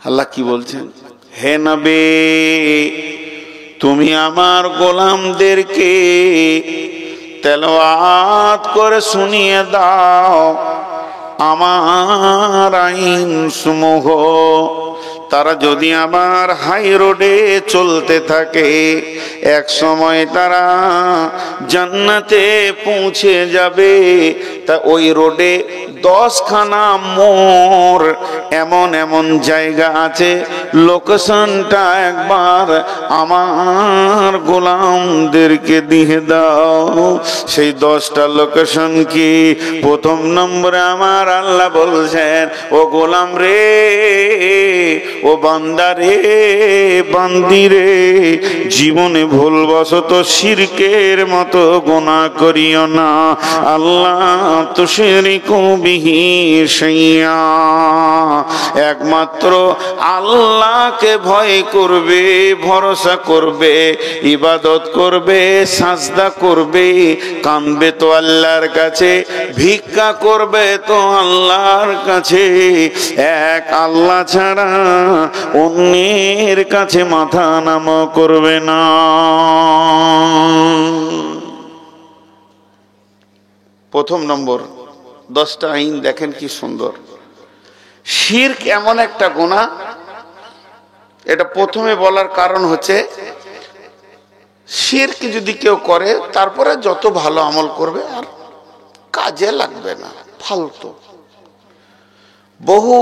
আল্লাহ কি বলছেন? হে নবী, তুমি আমার গোলামদেরকে তেলাওয়াত করে শুনিয়ে দাও আমার আইন সমূহ। তারা যদি আমার হাই রোডে চলতে থাকে, এক সময় তারা জান্নাতে পৌঁছে যাবে। তা ওই রোডে 10খানা মোড়, এমন এমন জায়গা আছে, লোকেশনটা একবার আমার গোলামদেরকে দিয়ে দাও। সেই 10টা লোকেশন কি? প্রথম নম্বরে আমার আল্লাহ বলছেন, ও গোলাম রে, ও বান্দা রে, বান্দি রে, জীবনে ভুলবশত শিরকের মতো গুনাহ করিও না। আল্লাহ তুশরিকু বিহি শাইআ, একমাত্র আল্লাহকে ভয় করবে, ভরসা করবে, ইবাদত করবে, সাজদা করবে, কাঁদবে তো আল্লাহর কাছে, ভিক্ষা করবে তো আল্লাহর কাছে। এক আল্লাহ ছাড়া অন্যের কাছে মাথা নাম করবে না। প্রথম নম্বর 10টা আইন দেখেন কি সুন্দর। শিরক এমন একটা গুনাহ, এটা প্রথমে বলার কারণ হচ্ছে শিরক যদি কেউ করে তারপরে যত ভালো আমল করবে আর কাজে লাগবে না, ফালতু। বহু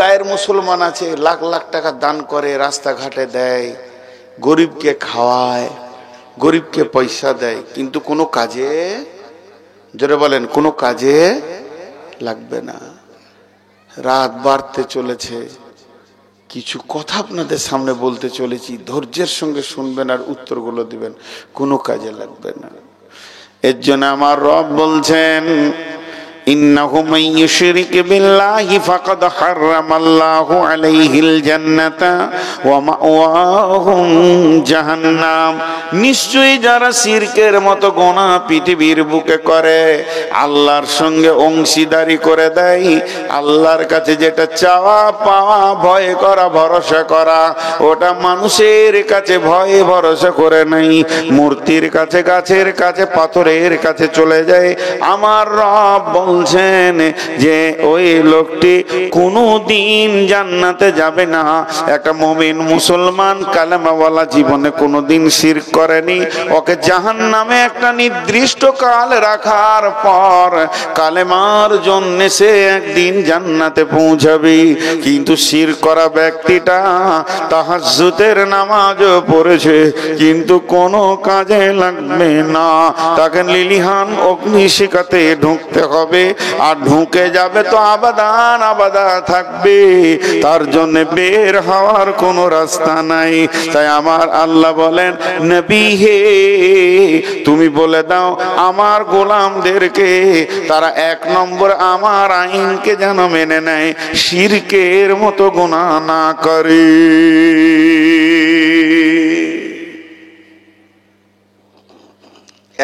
গায়ের মুসলমান আছে, লাখ লাখ টাকা দান করে, রাস্তাঘাটে দেয়, গরিবকে খাওয়ায়, গরিবকে পয়সা দেয়, কিন্তু কোনো কাজে, জোরে বলেন, কোনো কাজে লাগবে না। রাত বাড়তে চলেছে, কিছু কথা আপনাদের সামনে বলতে চলেছি, ধৈর্যের সঙ্গে শুনবেন আর উত্তরগুলো দিবেন, কোনো কাজে লাগবে না। এর জন্য আমার রব বলছেন, ইন্নাহু মান ইউশরিক বিল্লাহি ফাকাদ হারামাল্লাহু আলাইহিল জান্নাতা ওয়া মাওয়াহুম জাহান্নাম। নিশ্চয়ই যারা শিরকের মতো গুনাহ পৃথিবীর বুকে করে, আল্লাহর সঙ্গে অংশীদারি করে দেয়, আল্লাহর কাছে যেটা চাওয়া পাওয়া, ভয় করা, ভরসা করা, ওটা মানুষের কাছে ভয়ে ভরসা করে নাই, মূর্তির কাছে, গাছের কাছে, পাথরের কাছে চলে যায়। আমার রব বলছেন যে ওই লোকটি কোনোদিন জান্নাতে যাবে না। একটা মুমিন মুসলমান কালেমাওয়ালা জীবনে কোনোদিন শিরক করেনি, ওকে জাহান্নামে একটা নির্দিষ্ট কাল রাখার পর কালেমার জন্য সে একদিন জান্নাতে পৌঁছাবে। কিন্তু শিরক করা ব্যক্তিটা তাহাজ্জুদের নামাজও পড়েছে, কিন্তু কোনো কাজে লাগবে না। তাকে লিলিহান অগ্নিশিখাতে ঢুকতে হবে, আর ঢুকে যাবে তো আবাদান আবাদা থাকবে, তার জন্য বের হওয়ার কোনো রাস্তা নাই। তাই আমার আল্লাহ বলেন, নবী হে, তুমি বলে দাও আমার গোলামদেরকে তারা 1 নম্বর আমার আইনকে যেন মেনে নেয়, শিরকের মতো গুনাহ না করে।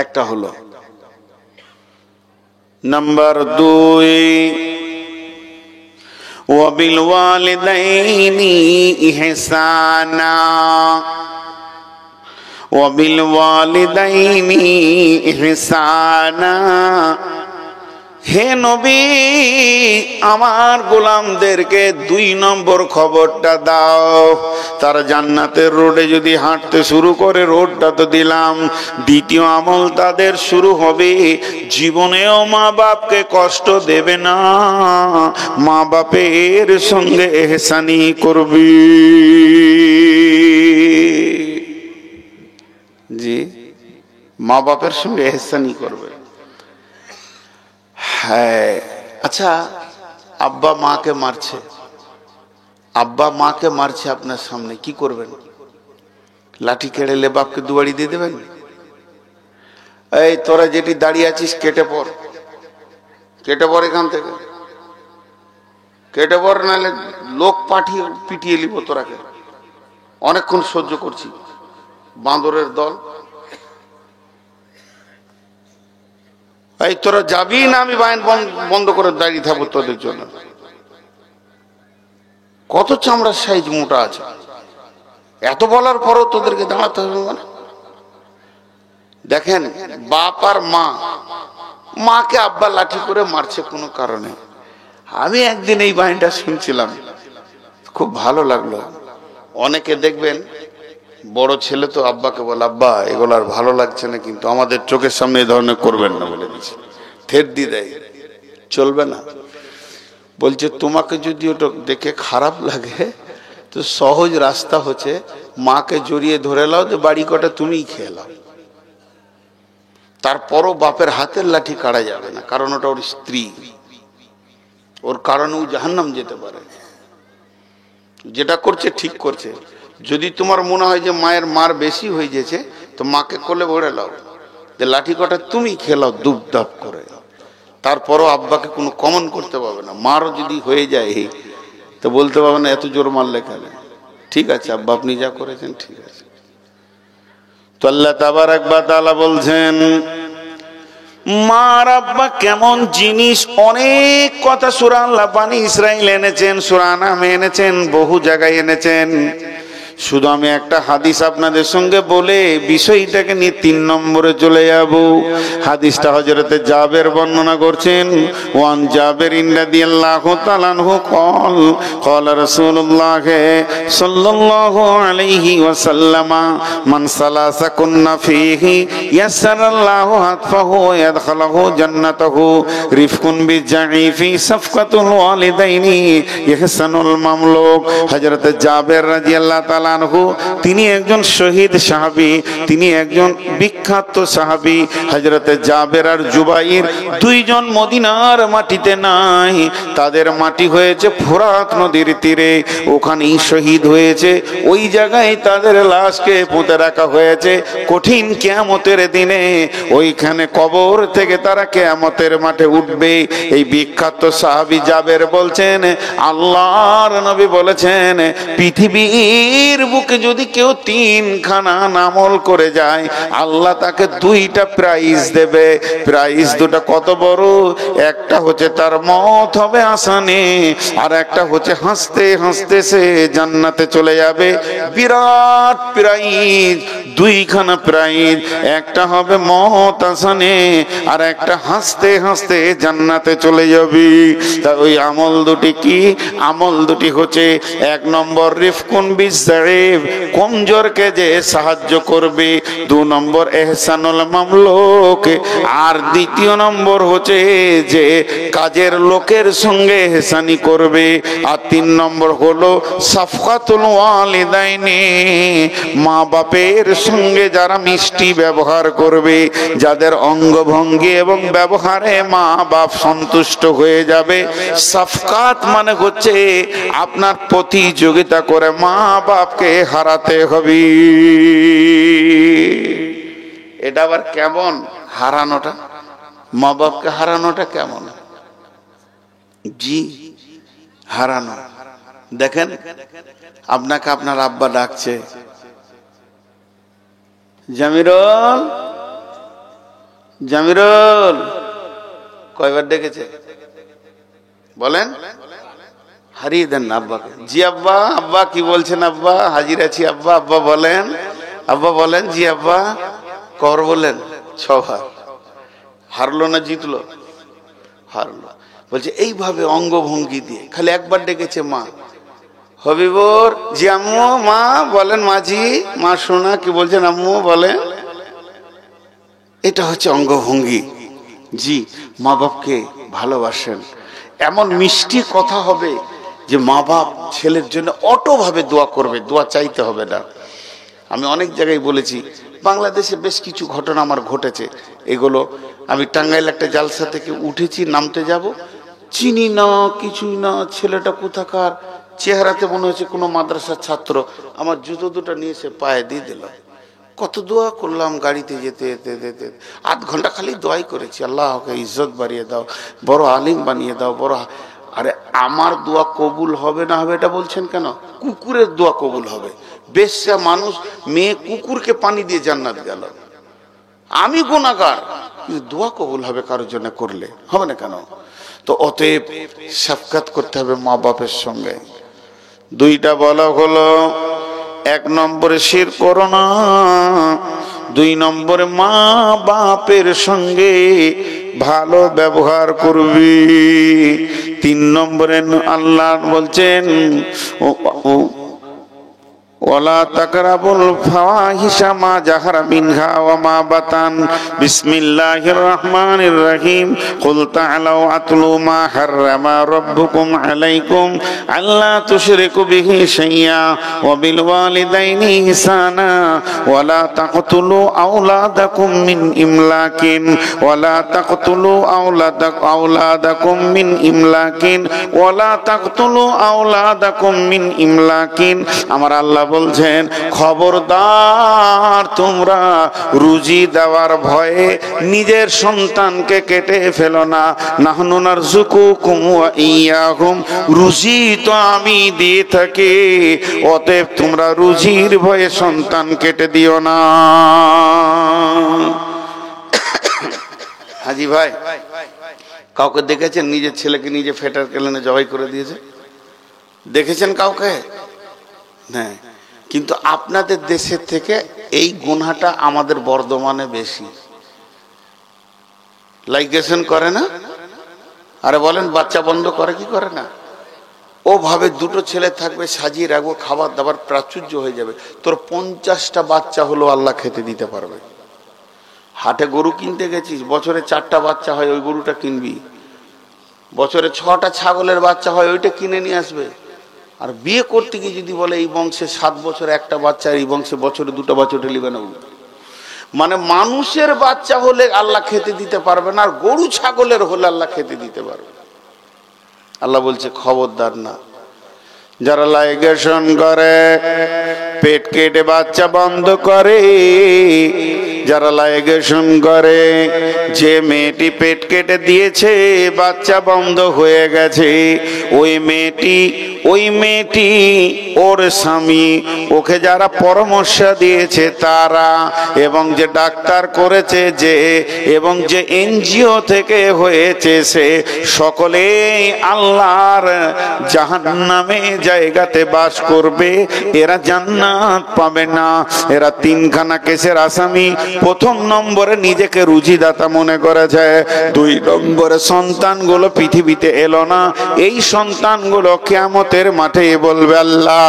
একটা হলো। নাম্বার 2, ওয়াবিল ওয়ালিদাইনি ইহসানা, ওয়াবিল ওয়ালিদাইনি ইহসানা। হে নবী, আমার গোলামদেরকে 2 নম্বর খবরটা দাও। তারা জান্নাতের রোডে যদি হাঁটতে শুরু করে, রোডটা তো দিলাম, দ্বিতীয় আমল তাদের শুরু হবে, জীবনেও মা বাপকে কষ্ট দেবে না, মা বাপের সঙ্গে এহসানি করবি। জি, মা বাপের সঙ্গে এহসানি করবে। হ্যাঁ, আচ্ছা, আব্বা মাকে মারছে, আব্বা মাকে মারছে আপনার সামনে, কি করবেন? লাঠি কেড়েলে বাপকে দুয়ারি দিয়ে দেবেন? এই তোরা যেটি দাঁড়িয়ে আছিস কেটে পড়, কেটে পড়, এখান থেকে কেটে পড়, নাহলে লোক পাঠিয়ে পিটিয়ে নিব তোরাকে। অনেকক্ষণ সহ্য করছি, বাঁদরের দল। এই তোরা যাবি না আমি বাইন বন্ধ করে দাঁড়িয়ে থাকবো তোদের জন্য? কত চামড়ার সাইজ মোটা আছে, এত বলার পরও তোদেরকে দাঁড়াতে হবে মানে। দেখেন বাপ আর মা, মাকে আব্বা লাঠি করে মারছে কোনো কারণে। আমি একদিন এই বাহিনীটা শুনছিলাম, খুব ভালো লাগলো। অনেকে দেখবেন বড় ছেলে তো আব্বাকে বলে, আব্বা এগুলো আর ভালো লাগছে না, কিন্তু আমাদের চোখের সামনে এই ধরনের করবেন না বলে দিচ্ছে, থেট দিয়ে দেয়, চলবে না। বলছে তোমাকে যদি ওটা দেখে খারাপ লাগে তো সহজ রাস্তা হচ্ছে মাকে জড়িয়ে ধরে লাও, যে বাড়ি কটা তুমিই খেয়ে লাও। তারপরও বাপের হাতের লাঠি কাটা যাবে না, কারণ ওটা ওর স্ত্রী, ওর কারণে ও জাহান্নাম যেতে পারে। যেটা করছে ঠিক করছে। যদি তোমার মনে হয় যে মায়ের মার বেশি হয়ে গেছে তো মাকে কোলে ভরে লাও, যে লাঠি কটা তুমি খেলাও দুপ দাপ করে। তারপরও আব্বাকে কোনো কমন করতে পারবে না। মারও যদি হয়ে যায় তো বলতে পারবে না এত জোর মারলে কেন। ঠিক আছে আব্বা আপনি যা করেছেন ঠিক আছে। তো আল্লাহ তাবারাক ওয়া তাআলা বলছেন মা আর আব্বা কেমন জিনিস। অনেক কথা সূরা আল্লাহ বনী ইসরাঈল এনেছেন, সূরা আনামে এনেছেন, বহু জায়গায় এনেছেন। শুধু আমি একটা হাদিস আপনাদের সঙ্গে বলে বিষয়টাকে নিয়ে 3 নম্বরে চলে যাব। হাদিসটা হযরতে জাবের বর্ণনা করছেন। ওয়ান জাবের রাদিয়াল্লাহু তাআলা আনহু قال قال رسول الله صلى الله عليه وسلم من سلس كن فيه يسر الله حتفه ويدخله جنته رفق بالضعيف صفقة الوالدين يحسن المملوك। হযরতে জাবের রাদিয়াল্লাহু তাআলা আনহু তিনি একজন শহীদ সাহাবী, তিনি একজন বিখ্যাত সাহাবী। হযরতে জাবের আর জুবাইর দুইজন মদিনার মাটিতে নাই, তাদের মাটি হয়েছে ফোরাত নদীর তীরে, ওখানেই শহীদ হয়েছে। ওই জায়গায় তাদের লাশকে পুঁতে রাখা হয়েছে। কঠিন কিয়ামতের দিনে ওইখানে কবর থেকে তারা কিয়ামতের মাঠে উঠবে। এই বিখ্যাত সাহাবী জাবের বলছেন আল্লাহর নবী বলেছেন পৃথিবীর বুকে যদি কেউ 3খানা আমল করে যায় আল্লাহ তাকে 2টা প্রাইজ দেবে। প্রাইজ 2টা কত বড়, একটা হচ্ছে তার মওত হবে আসানে, আর একটা হচ্ছে হাসতে হাসতে সে জান্নাতে চলে যাবে। বিরাট প্রাইজ, 2খানা প্রাইজ, একটা হবে মওত আসানে আর একটা হাসতে হাসতে জান্নাতে চলে যাবে। তা ওই আমল 2টি কি? আমল 2টি হচ্ছে 1 নম্বর রিফকুন বিজারিফ, কমজোরকে যে সাহায্য করবে। 2 নম্বর ইহসানুল মামলুক, আর 2য় নম্বর হচ্ছে যে কাজের লোকের সঙ্গে ইহসানি করবে। আর 3 নম্বর হলো সাফকাতুল ওয়ালিদাইনি, মা বাপের সঙ্গে যারা মিষ্টি ব্যবহার করবে, যাদের অঙ্গভঙ্গি এবং ব্যবহারে মা বাপ সন্তুষ্ট হয়ে যাবে। সাফকাত মানে হচ্ছে আপনার প্রতিযোগিতা করে মা বাপকে হারাতে হবে। এটা আবার কেমন হারানোটা? মা বাপকে হারানোটা কেমন? জি হারানো। দেখেন আপনাকে আপনার আব্বা ডাকছে, জামিরুল জামিরুল, কয়বার ডেকেছে বলেন? হারিয়ে দেন না আব্বাকে। জি আব্বা। আব্বা কি বলছেন? আব্বা হাজির আছি আব্বা। আব্বা বলেন, আব্বা বলেন। জি আব্বা। কর বলেন? 6 বার। হারলো না জিতলো? হারলো। বলছে এইভাবে অঙ্গভঙ্গি দিয়ে। খালি একবার ডেকেছে মা, হবিবর। জি আম্মু। মা বলেন। মাঝি। মা শোনা কি বলছেন? আম্মু বলেন। এটা হচ্ছে অঙ্গভঙ্গি। জি মা বাপকে ভালোবাসেন, এমন মিষ্টি কথা হবে যে মা বাপ ছেলের জন্য অটোভাবে দোয়া করবে, দোয়া চাইতে হবে না। আমি অনেক জায়গায় বলেছি, বাংলাদেশে বেশ কিছু ঘটনা আমার ঘটেছে। এগুলো আমি টাঙ্গাইল একটা জালসা থেকে উঠেছি, নামতে যাব, চিনি না কিছুই না। ছেলেটা কোথাকার, চেহারাতে মনে হচ্ছে কোনো মাদ্রাসার ছাত্র। আমার জুতো 2টা নিয়ে সে পায়ে দিয়ে দিল। কত দোয়া করলাম গাড়িতে যেতে যেতে যেতে, 8 ঘন্টা খালি দোয়াই করেছি, আল্লাহকে ইজ্জত বাড়িয়ে দাও, বড় আলিম বানিয়ে দাও, বড়। আরে আমার দোয়া কবুল হবে না হবে এটা বলছেন কেন? কুকুরের দোয়া কবুল হবে। বেশ্যা মানুষ, মেয়ে কুকুরকে পানি দিয়ে জান্নাত গেল। আমি গুনাহগার, দোয়া কবুল হবে কারোর জন্য করলে, হবে না কেন? তো অতএব শাফকাত করতে হবে মা বাপের সঙ্গে। দুইটা বলা হলো, এক নম্বরে শিরক করো না, দুই নম্বরে মা বাপের সঙ্গে ভালো ব্যবহার করবি, তিন নম্বরে আল্লাহ বলছেন ওয়ালা তাকরাবুল ফাওয়াহিশা মা জাহারা মিনহা ওয়া মা বাতান। বিসমিল্লাহির রহমানির রহিম। কুল তাআলাউ আতলু মা হাররামা রাব্বুকুম আলাইকুম আল্লা তুশরিকু বিহি শাইয়্যা ওয়া বিল ওয়ালিদাইনি ইহসানা ওয়া লা তাকতুলু আওলাদাকুম মিন ইমলাকিন ওয়া লা তাকতুলু আওলাদাকুম মিন ইমলাকিন ওয়া লা তাকতুলু আওলাদাকুম মিন ইমলাকিন। আমার আল্লাহ বলছেন, খবরদার তোমরা রুজি দেওয়ার ভয়ে নিজের সন্তানকে কেটে ফেলো না। নাহনু নারযুকুকুম ওয়া ইয়্যাহুম, রুজি তো আমি দিয়ে থাকি, অতএব তোমরা রুজির ভয়ে সন্তান কেটে দিও না। হাজি ভাই, কাউকে দেখেছেন নিজের ছেলেকে নিজে ফেটার কেলেনে জবাই করে দিয়েছে? দেখেছেন কাউকে? না। কিন্তু আপনাদের দেশের থেকে এই গুনাহটা আমাদের বর্ধমানে বেশি। লাইগেশন করে না? আরে বলেন, বাচ্চা বন্ধ করে কি করে না? ও ভাবে দুটো ছেলে থাকবে, সাজিয়ে রাখবো, খাবার দাবার প্রাচুর্য হয়ে যাবে, তোর 50টা বাচ্চা হলো আল্লাহ খেতে দিতে পারবে। হাটে গরু কিনতে গেছিস, বছরে 4টা বাচ্চা হয়, ওই গরুটা কিনবি। বছরে 6টা ছাগলের বাচ্চা হয়, ওইটা কিনে নিয়ে আসবে। আর বিয়ে করতে গিয়ে যদি বলে এই বংশে 7 বছরে একটা বাচ্চা, এই বংশে বছরে 2টা বাচ্চা নিবে না, মানে মানুষের বাচ্চা হলে আল্লাহ খেতে দিতে পারবে না, আর গরু ছাগলের হলে আল্লাহ খেতে দিতে পারবে। আল্লাহ বলছে খবরদার না। যারা লাইগেশন করে, পেট কেটে বাচ্চা বন্ধ করে, যারা লাইগেশন করে, যে মেয়েটি পেট কেটে দিয়েছে বাচ্চা বন্ধ হয়ে গেছে, ওই মেয়েটি ওর স্বামী, ওকে যারা পরামর্শ দিয়েছে তারা, এবং যে ডাক্তার করেছে যে, এবং যে এনজিও থেকে হয়েছে সে, সকলেই আল্লাহর জাহান্নামে জায়গাতে বাস করবে, এরা জান্নাত পাবে না। এরা 3খানা কেসের আসামি। প্রথম নম্বরে নিজেকে রুজিদাতা মনে করেছে, 2 নম্বরে সন্তানগুলো পৃথিবীতে এলো না, এই সন্তানগুলো কিয়ামতের মাঠে বলবে আল্লাহ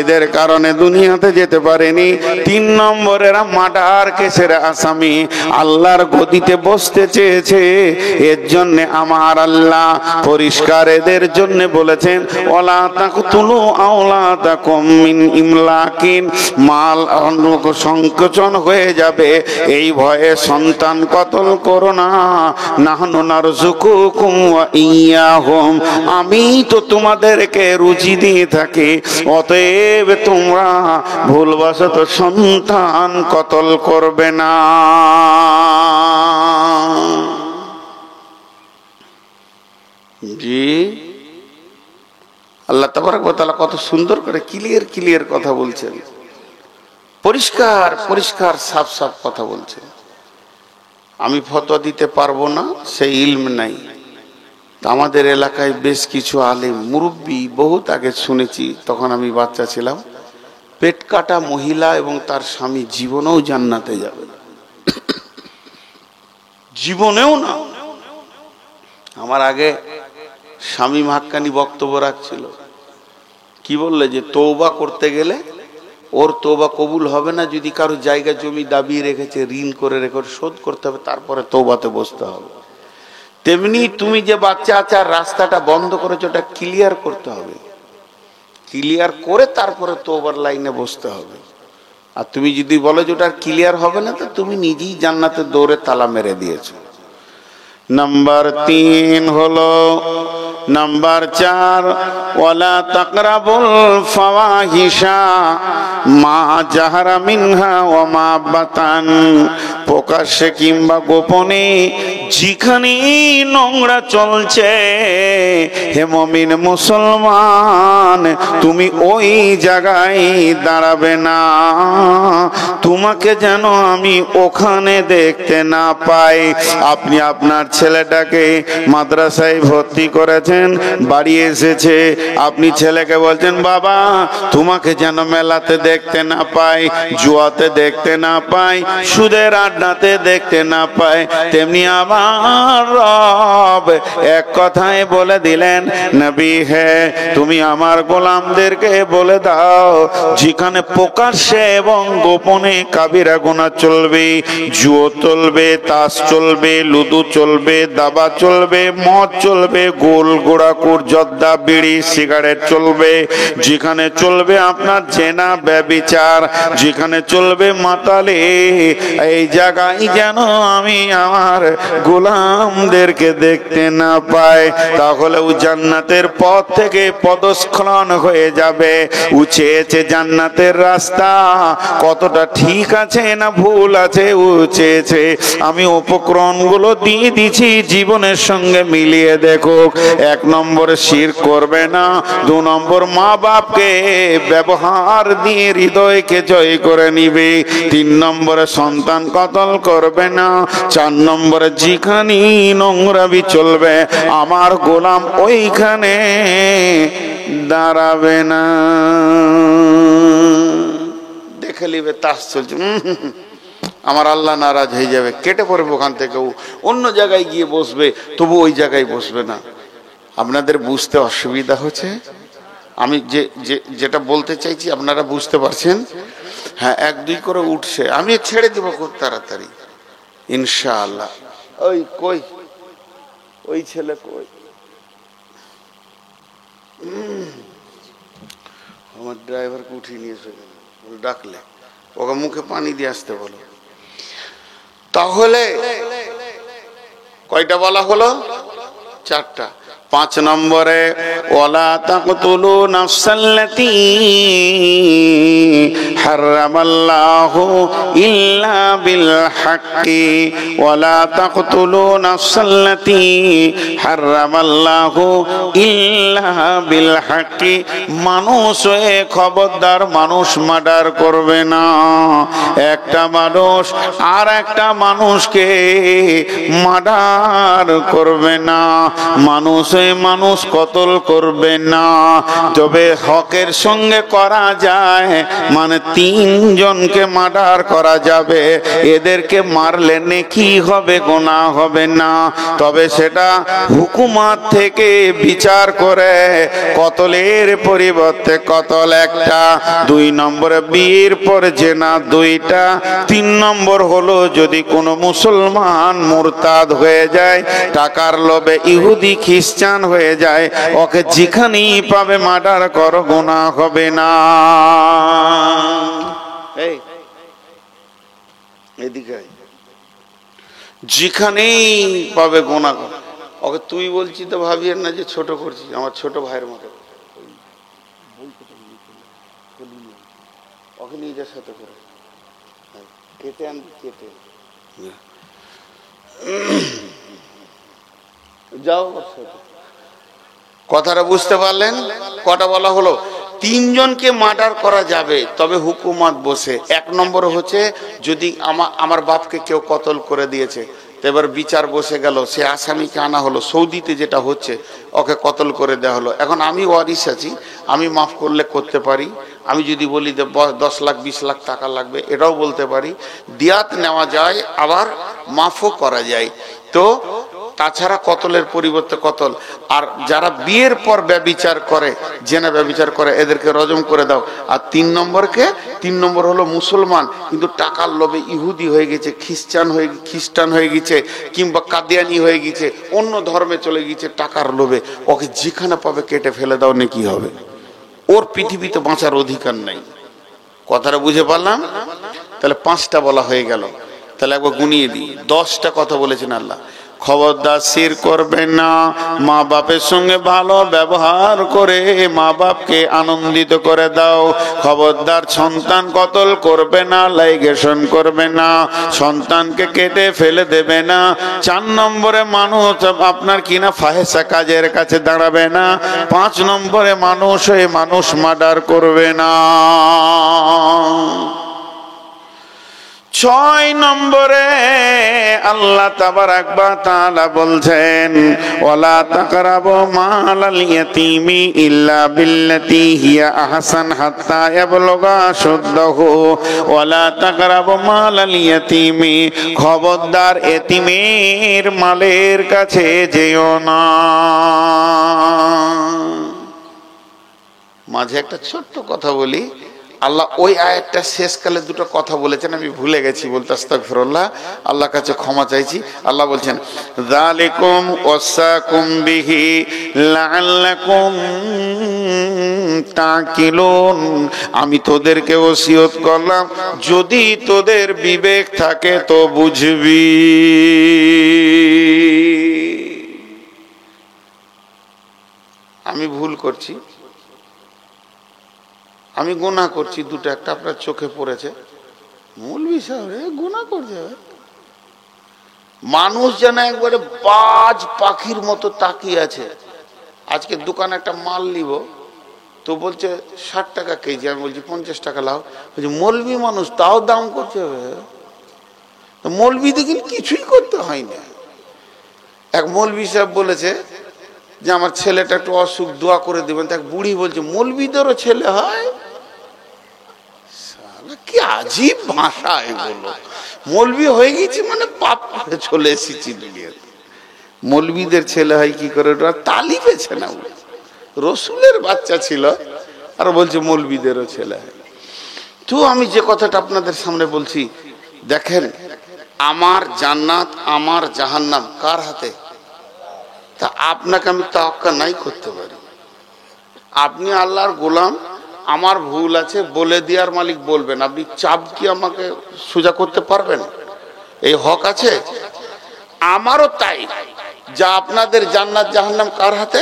এদের কারণে দুনিয়াতে যেতে পারেনি। 3 নম্বরে এরা মার্ডার কেসের আসামি, আল্লাহর গদিতে বসতে চেয়েছে, এর জন্য আমার আল্লাহ পরিষ্কার এদের জন্য বলেছেন ওয়ালা তাকতুলু আওলাদাকুম মিন ইমলাকিন, মাল সংকোচন হয়ে যাবে এই ভয়ে সন্তান কতল করো না। নাহনু নারযুকুকুম ওয়া ইয়্যাহুম, আমি তো তোমাদেরকে রুজি দিয়ে থাকি, অতএব তোমরা ভুলবশত সন্তান কতল করবে না। জি, আল্লাহ তাবারক ওয়া তাআলা কত সুন্দর করে ক্লিয়ার কথা বলছেন, পরিষ্কার সাফ কথা বলছেন। আমি ফতোয়া দিতে পারবো না, সেই ইলম নাই। আমাদের এলাকায় বেশ কিছু আলেম মুরব্বী, বহুত আগে শুনেছি, তখন আমি বাচ্চা ছিলাম, পেট কাটা মহিলা এবং তার স্বামী জীবনেও জান্নাতে যাবে না, জীবনেও না। আমার আগে স্বামী হাক্কানি বক্তব্য রাখছিল, কি বললে যে তওবা করতে গেলে ওর তওবা কবুল হবে না যদি কারো জায়গা জমি দাবিয়ে রেখেছে, ঋণ করে রেখে শোধ করতে হবে, তারপরে তওবাতে বসতে হবে। তেমনি তুমি যে বাচ্চা আচার রাস্তাটা বন্ধ করেছো, ওটা ক্লিয়ার করতে হবে, ক্লিয়ার করে তারপরে তওবার লাইনে বসতে হবে। আর তুমি যদি বলো যে ওটা ক্লিয়ার হবে না, তো তুমি নিজেই জান্নাতে দৌড়ে তালা মেরে দিয়েছো। নাম্বার 3 হলো, নাম্বার 4 ওয়ালা তাকরাবুল ফাওয়াহিশা মা জাহারা মিনহা ওয়া মা বাতান। প্রকাশ্যে কিংবা গোপনে যেখানে নোংরা চলছে, হে মুমিন মুসলমান, তুমি ওই জায়গায় দাঁড়াবে না। তোমাকে যেন আমি ওখানে দেখতে না পাই। আপনি আপনার ছেলেটাকে মাদ্রাসায় ভর্তি করেছেন, বাড়ি এসেছে, আপনি ছেলেকে বলছেন বাবা তোমাকে যেন মেলাতে দেখতে না পাই, জুয়াতে দেখতে না পাই, সুদের আড্ডাতে দেখতে না পাই। তেমনি আমার রব এক কথায় বলে দিলেন, নবী হে তুমি আমার গোলামদেরকে বলে দাও যেখানে প্রকাশ্যে এবং গোপনে কাবিরা গুনাহ চলবে, জুয়া চলবে, তাস চলবে, লুদু চলবে, দাবা চলবে, মদ চলবে, গোল গোড়াকুর, জর্দা, বিড়ি, সিগারেট চলবে, যেখানে চলবে আপনার জেনা, ব্যভিচার, যেখানে চলবে মাতালে, এই জায়গায় যেন আমি আমার গোলামদেরকে দেখতে না পাই। তাহলে ও জান্নাতের পথ থেকে পদস্খলন হয়ে যাবে। ও চেয়েছে জান্নাতের রাস্তা কতটা ঠিক আছে না ভুল আছে, ও চেয়েছে আমি উপকরণগুলো দিয়ে দিছি জীবনের সঙ্গে মিলিয়ে দেখো। 1 নম্বরে শিরক করবে না, 2 নম্বর মা বাপকে ব্যবহার দিয়ে হৃদয়কে জয় করে নিবে, 3 নম্বরে সন্তান কতল করবে না, 4 নম্বরে যেখানে নোংরামি চলবে আমার গোলাম ওইখানে দাঁড়াবে না। দেখে নিবে তাস চলছে, আমার আল্লাহ নারাজ হয়ে যাবে, কেটে পড়বে ওখান থেকে, অন্য জায়গায় গিয়ে বসবে, তবু ওই জায়গায় বসবে না। আপনাদের বুঝতে অসুবিধা হচ্ছে? আমি যেটা বলতে চাইছি আপনারা বুঝতে পারছেন? হ্যাঁ, 1 2 করে উঠছে, আমি ছেড়ে দেবো খুব তাড়াতাড়ি ইনশাআল্লাহ। ওই কই ওই ছেলে কই? আমার ড্রাইভারকে উঠিয়ে নিয়েছে, ডাকলে ওকে মুখে পানি দিয়ে আসতে বলো। তাহলে কয়টা বলা হলো? 4টা। 5 নম্বরে ওয়ালা তাকতুলু নাফসাল্লাতী হারামাল্লাহু ইল্লা বিল হাক্কি, ওয়ালা তাকতুলু নাফসাল্লাতী হারামাল্লাহু ইল্লা বিল হাক্কি। মানুষ হয়ে খবরদার মানুষ মার্ডার করবে না। একটা মানুষ আর একটা মানুষকে মার্ডার করবে না, মানুষ মানুষ কতল করবে না। তবে হকের সঙ্গে করা যায়, মানে 3 জনকে মার্ডার করা যাবে, এদেরকে মারলে নেকি হবে, গুনাহ হবে না। তবে সেটা হুকুমত থেকে বিচার করে কতলের পরিবর্তে কতল 1টা, 2 নম্বরে বিয়ের পর জেনা 2টা, 3 নম্বর হলো যদি কোনো মুসলমান মুরতাদ হয়ে যায়, টাকার লোভে ইহুদি খ্রিস্টান হয়ে যায়, ওকে যেখানেই পাবে মার্ডার করো, গুনাহ হবে না। এই এদিকে যেখানেই পাবে গুনাহ করো, ওকে তুই বলছি তো ভাবিয়েন না যে ছোট করছি, আমার ছোট ভাইয়ের মতো, ওকে নিজের সাথে করে কেটে আনবি, কেটে যাও। কথাটা বুঝতে পারলেন? কটা বলা হলো? 3 জনকে মার্ডার করা যাবে, তবে হুকুমত বসে। 1 নম্বর হচ্ছে যদি আমার বাপকে কেউ কতল করে দিয়েছে, তো এবার বিচার বসে গেল, সে আসামিকে আনা হলো, সৌদিতে যেটা হচ্ছে, ওকে কতল করে দেওয়া হলো। এখন আমি ওয়ারিশ আছি, আমি মাফ করলে করতে পারি, আমি যদি বলি যে 10 লাখ 20 লাখ টাকা লাগবে, এটাও বলতে পারি, দিয়াত নেওয়া যায়, আবার মাফও করা যায়। তো তাছাড়া কতলের পরিবর্তে কতল। আর যারা বিয়ের পর ব্যভিচার করে, জেনা ব্যভিচার করে, এদেরকে রজম করে দাও। আর 3 নম্বর হলো মুসলমান কিন্তু টাকার লোভে ইহুদি হয়ে গেছে, খ্রিস্টান হয়ে গেছে, কিংবা কাদিয়ানি হয়ে গেছে, অন্য ধর্মে চলে গেছে টাকার লোভে, ওকে যেখানে পাবে কেটে ফেলে দাও, না কি হবে? ওর পৃথিবীতে বাঁচার অধিকার নাই। কথাটা বুঝে পারলাম? তাহলে 5টা বলা হয়ে গেল। তাহলে একবার গুনিয়ে দিই, 10টা কথা বলেছেন আল্লাহ। খবরদার শির করবে না। মা বাপের সঙ্গে ভালো ব্যবহার করে মা বাপকে আনন্দিত করে দাও। খবরদার সন্তান কতল করবে না, লাইগেশন করবে না, সন্তানকে কেটে ফেলে দেবে না। 4 নম্বরে মানুষ আপনার কিনা ফাহেসা কাজের কাছে দাঁড়াবে না। 5 নম্বরে মানুষ হয়ে মানুষ মার্ডার করবে না। 6 নম্বরে আল্লাহ তাবারাক ওয়া তাআলা বলছেন, ওয়ালা তাকরাবু মালাল ইয়াতীমি ইল্লা বিল্লাতী হিয়া আহসান হাত্তা ইয়াবলুগা আশুদ্দাহু। ওয়ালা তাকরাবু মালাল ইয়াতীমি, খবরদার এতিমের মালের কাছে যেও না। মাঝে একটা ছোট্ট কথা বলি, আল্লাহ ওই আয়াতটা শেষকালে দুটো কথা বলেছেন, আমি ভুলে গেছি বলতে, আস্তাগফিরুল্লাহ, আল্লাহর কাছে ক্ষমা চাইছি। আল্লাহ বলছেন, যালিকুম ওয়াসাকুম বিহি লাআল্লাকুম তাকিলুন, আমি তোদেরকে ওসিয়ত করলাম যদি তোদের বিবেক থাকে তো বুঝবি। আমি ভুল করছি, আমি গুনাহ করছি, দুটো একটা আপনার চোখে পড়েছে, মূল বিষয় গুনাহ করছে। মানুষ যেন একবারে বাজ পাখির মতো তাকিয়ে আছে। আজকে দোকানে একটা মাল নিব তো বলছে 60 টাকা কেজি, আমি বলছি 50 টাকা লাও, বলছি মৌলবি মানুষ তাও দাম করছে। মৌলবি দেখি কিছুই করতে হয় না। এক মৌলবি সাহেব বলেছে যে আমার ছেলেটা একটু অসুখ, দোয়া করে দেবেন। এক বুড়ি বলছে মৌলবিদেরও ছেলে হয়? কি আজীব ভাষা এগুলো। মৌলবি হয়ে গেছি মানে পাপ করে চলে এসেছি দুনিয়াতে। মৌলবিদের ছেলে হয় কি করে? ওরা তালি পেছে না, রসুলের বাচ্চা ছিল আর বলছে মৌলবিদেরও ছেলে হয়। তো আমি যে কথাটা আপনাদের সামনে বলছি, দেখেন আমার জান্নাত আমার জাহান্নাম কার হাতে? তা আপনাকে আমি তাওয়াক্কা নাই করতে পারি। আপনি আল্লাহর গোলাম, আমার ভুল আছে বলে দেওয়ার মালিক বলবেন, আপনি চাপ কি আমাকে সোজা করতে পারবেন? এই হক আছে? আমারও তাই। যা আপনাদের জান্নাত জাহান্নাম কার হাতে?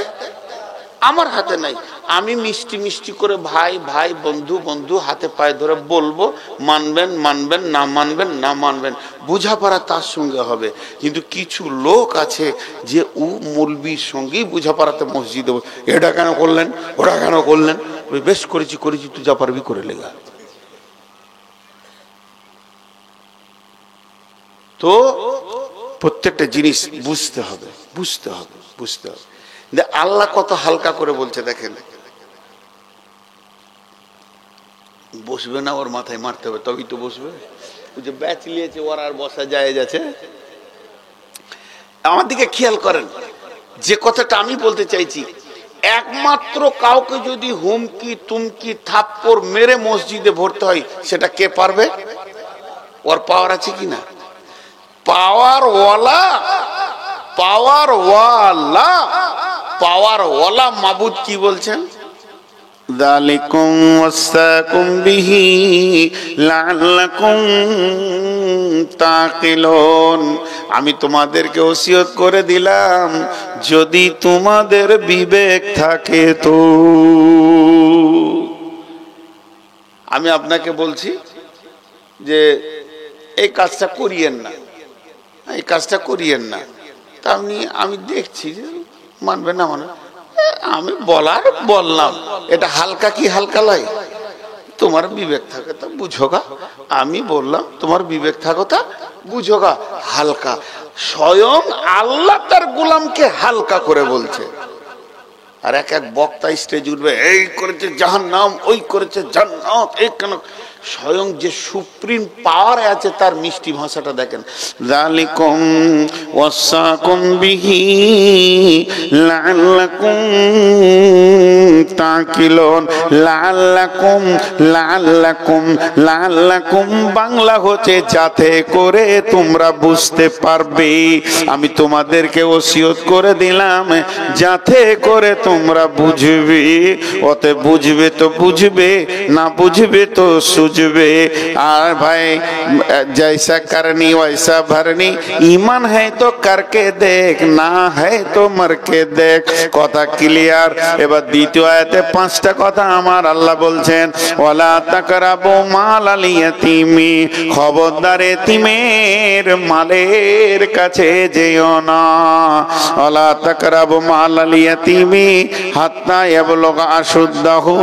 আমার হাতে নাই। আমি মিষ্টি মিষ্টি করে ভাই ভাই বন্ধু বন্ধু হাতে পায়ে ধরে বলবো, মানবেন মানবেন, না মানবেন না মানবেন, বোঝাপড়া তার সঙ্গে হবে। কিন্তু কিছু লোক আছে যে ও মৌলবীর সঙ্গেই বোঝাপড়াতে মসজিদে, এটা কেন করলেন, ওটা কেন করলেন, বেশ করেছি করেছি, তুই যা পারবি করে লেগা। তো প্রত্যেকটা জিনিস বুঝতে হবে, বুঝতে হবে, বুঝতে হবে। আল্লাহ কত হালকা করে বলছে দেখেন, বসবে না ওর মাথায় মারতে হবে তবেই তো বসবে। ওই যে ব্যাচ নিয়েছে ওর আর বসা যায় যাচ্ছে। আমার দিকে খেয়াল করেন, যে কথাটা আমি বলতে চাইছি, একমাত্র কাউকে যদি হুমকি তুমকি থাপ্পড় মেরে মসজিদে ভরতে হয়, সেটা কে পারবে? ওর পাওয়ার আছে কিনা? পাওয়ার ওয়ালা, পাওয়ার ওয়ালা, পাওয়ার ওয়ালা মাবুদ কি বলছেন? যালিকুম ওয়াসাকুম বিহি লাআল্লাকুম তাকিলুন, আমি তোমাদেরকে ওসিয়ত করে দিলাম যদি তোমাদের বিবেক থাকে তো। আমি আপনাকে বলছি যে এই কাজটা করিয়েন না, এই কাজটা করিয়েন না। তা আমি দেখছি যে মানবে না, মানে আমি বললাম, এটা হালকা কি হালকা লাই? তোমার বিবেক থাকে তা বুঝোগা। আমি বললাম তোমার বিবেক থাকো তা বুঝোগা, হালকা। স্বয়ং আল্লাহ তার গোলামকে হালকা করে বলছে। আর এক এক বক্তা স্টেজ উঠবে, এই করেছে জাহান্নাম, ওই করেছে জান্নাত, এই কেন? স্বয়ং যে সুপ্রিম পাওয়ার আছে তার মিষ্টি ভাষাটা দেখেন। যালিকুম ওয়াসাকুম বিহি লাআল্লাকুম তাকিলুন। লাআল্লাকুম, লাআল্লাকুম, লাআল্লাকুম বাংলা হচ্ছে যাতে করে তোমরা বুঝতে পারবে। আমি তোমাদেরকে ওসিয়ত করে দিলাম যাতে করে তোমরা বুঝবে। ওতে বুঝবে তো বুঝবে, না বুঝবে তো বুঝবে। আর ভাই জৈসা করনি ওইসা ভরনি, ইমান হ্যায় তো করকে দেখ, না হ্যায় তো মরকে দেখ। কথা ক্লিয়ার। এবার দ্বিতীয় আয়াতে 5টা কথা আমার আল্লাহ বলছেন, ওয়ালা তাকরাবু মালাল ইয়াতীমি, খবরদার এতিমের মালের কাছে যেও না। ওয়ালা তাকরাবু মালাল ইয়াতীমি হাত্তা ইয়াবলুগা আশুদ্দাহু,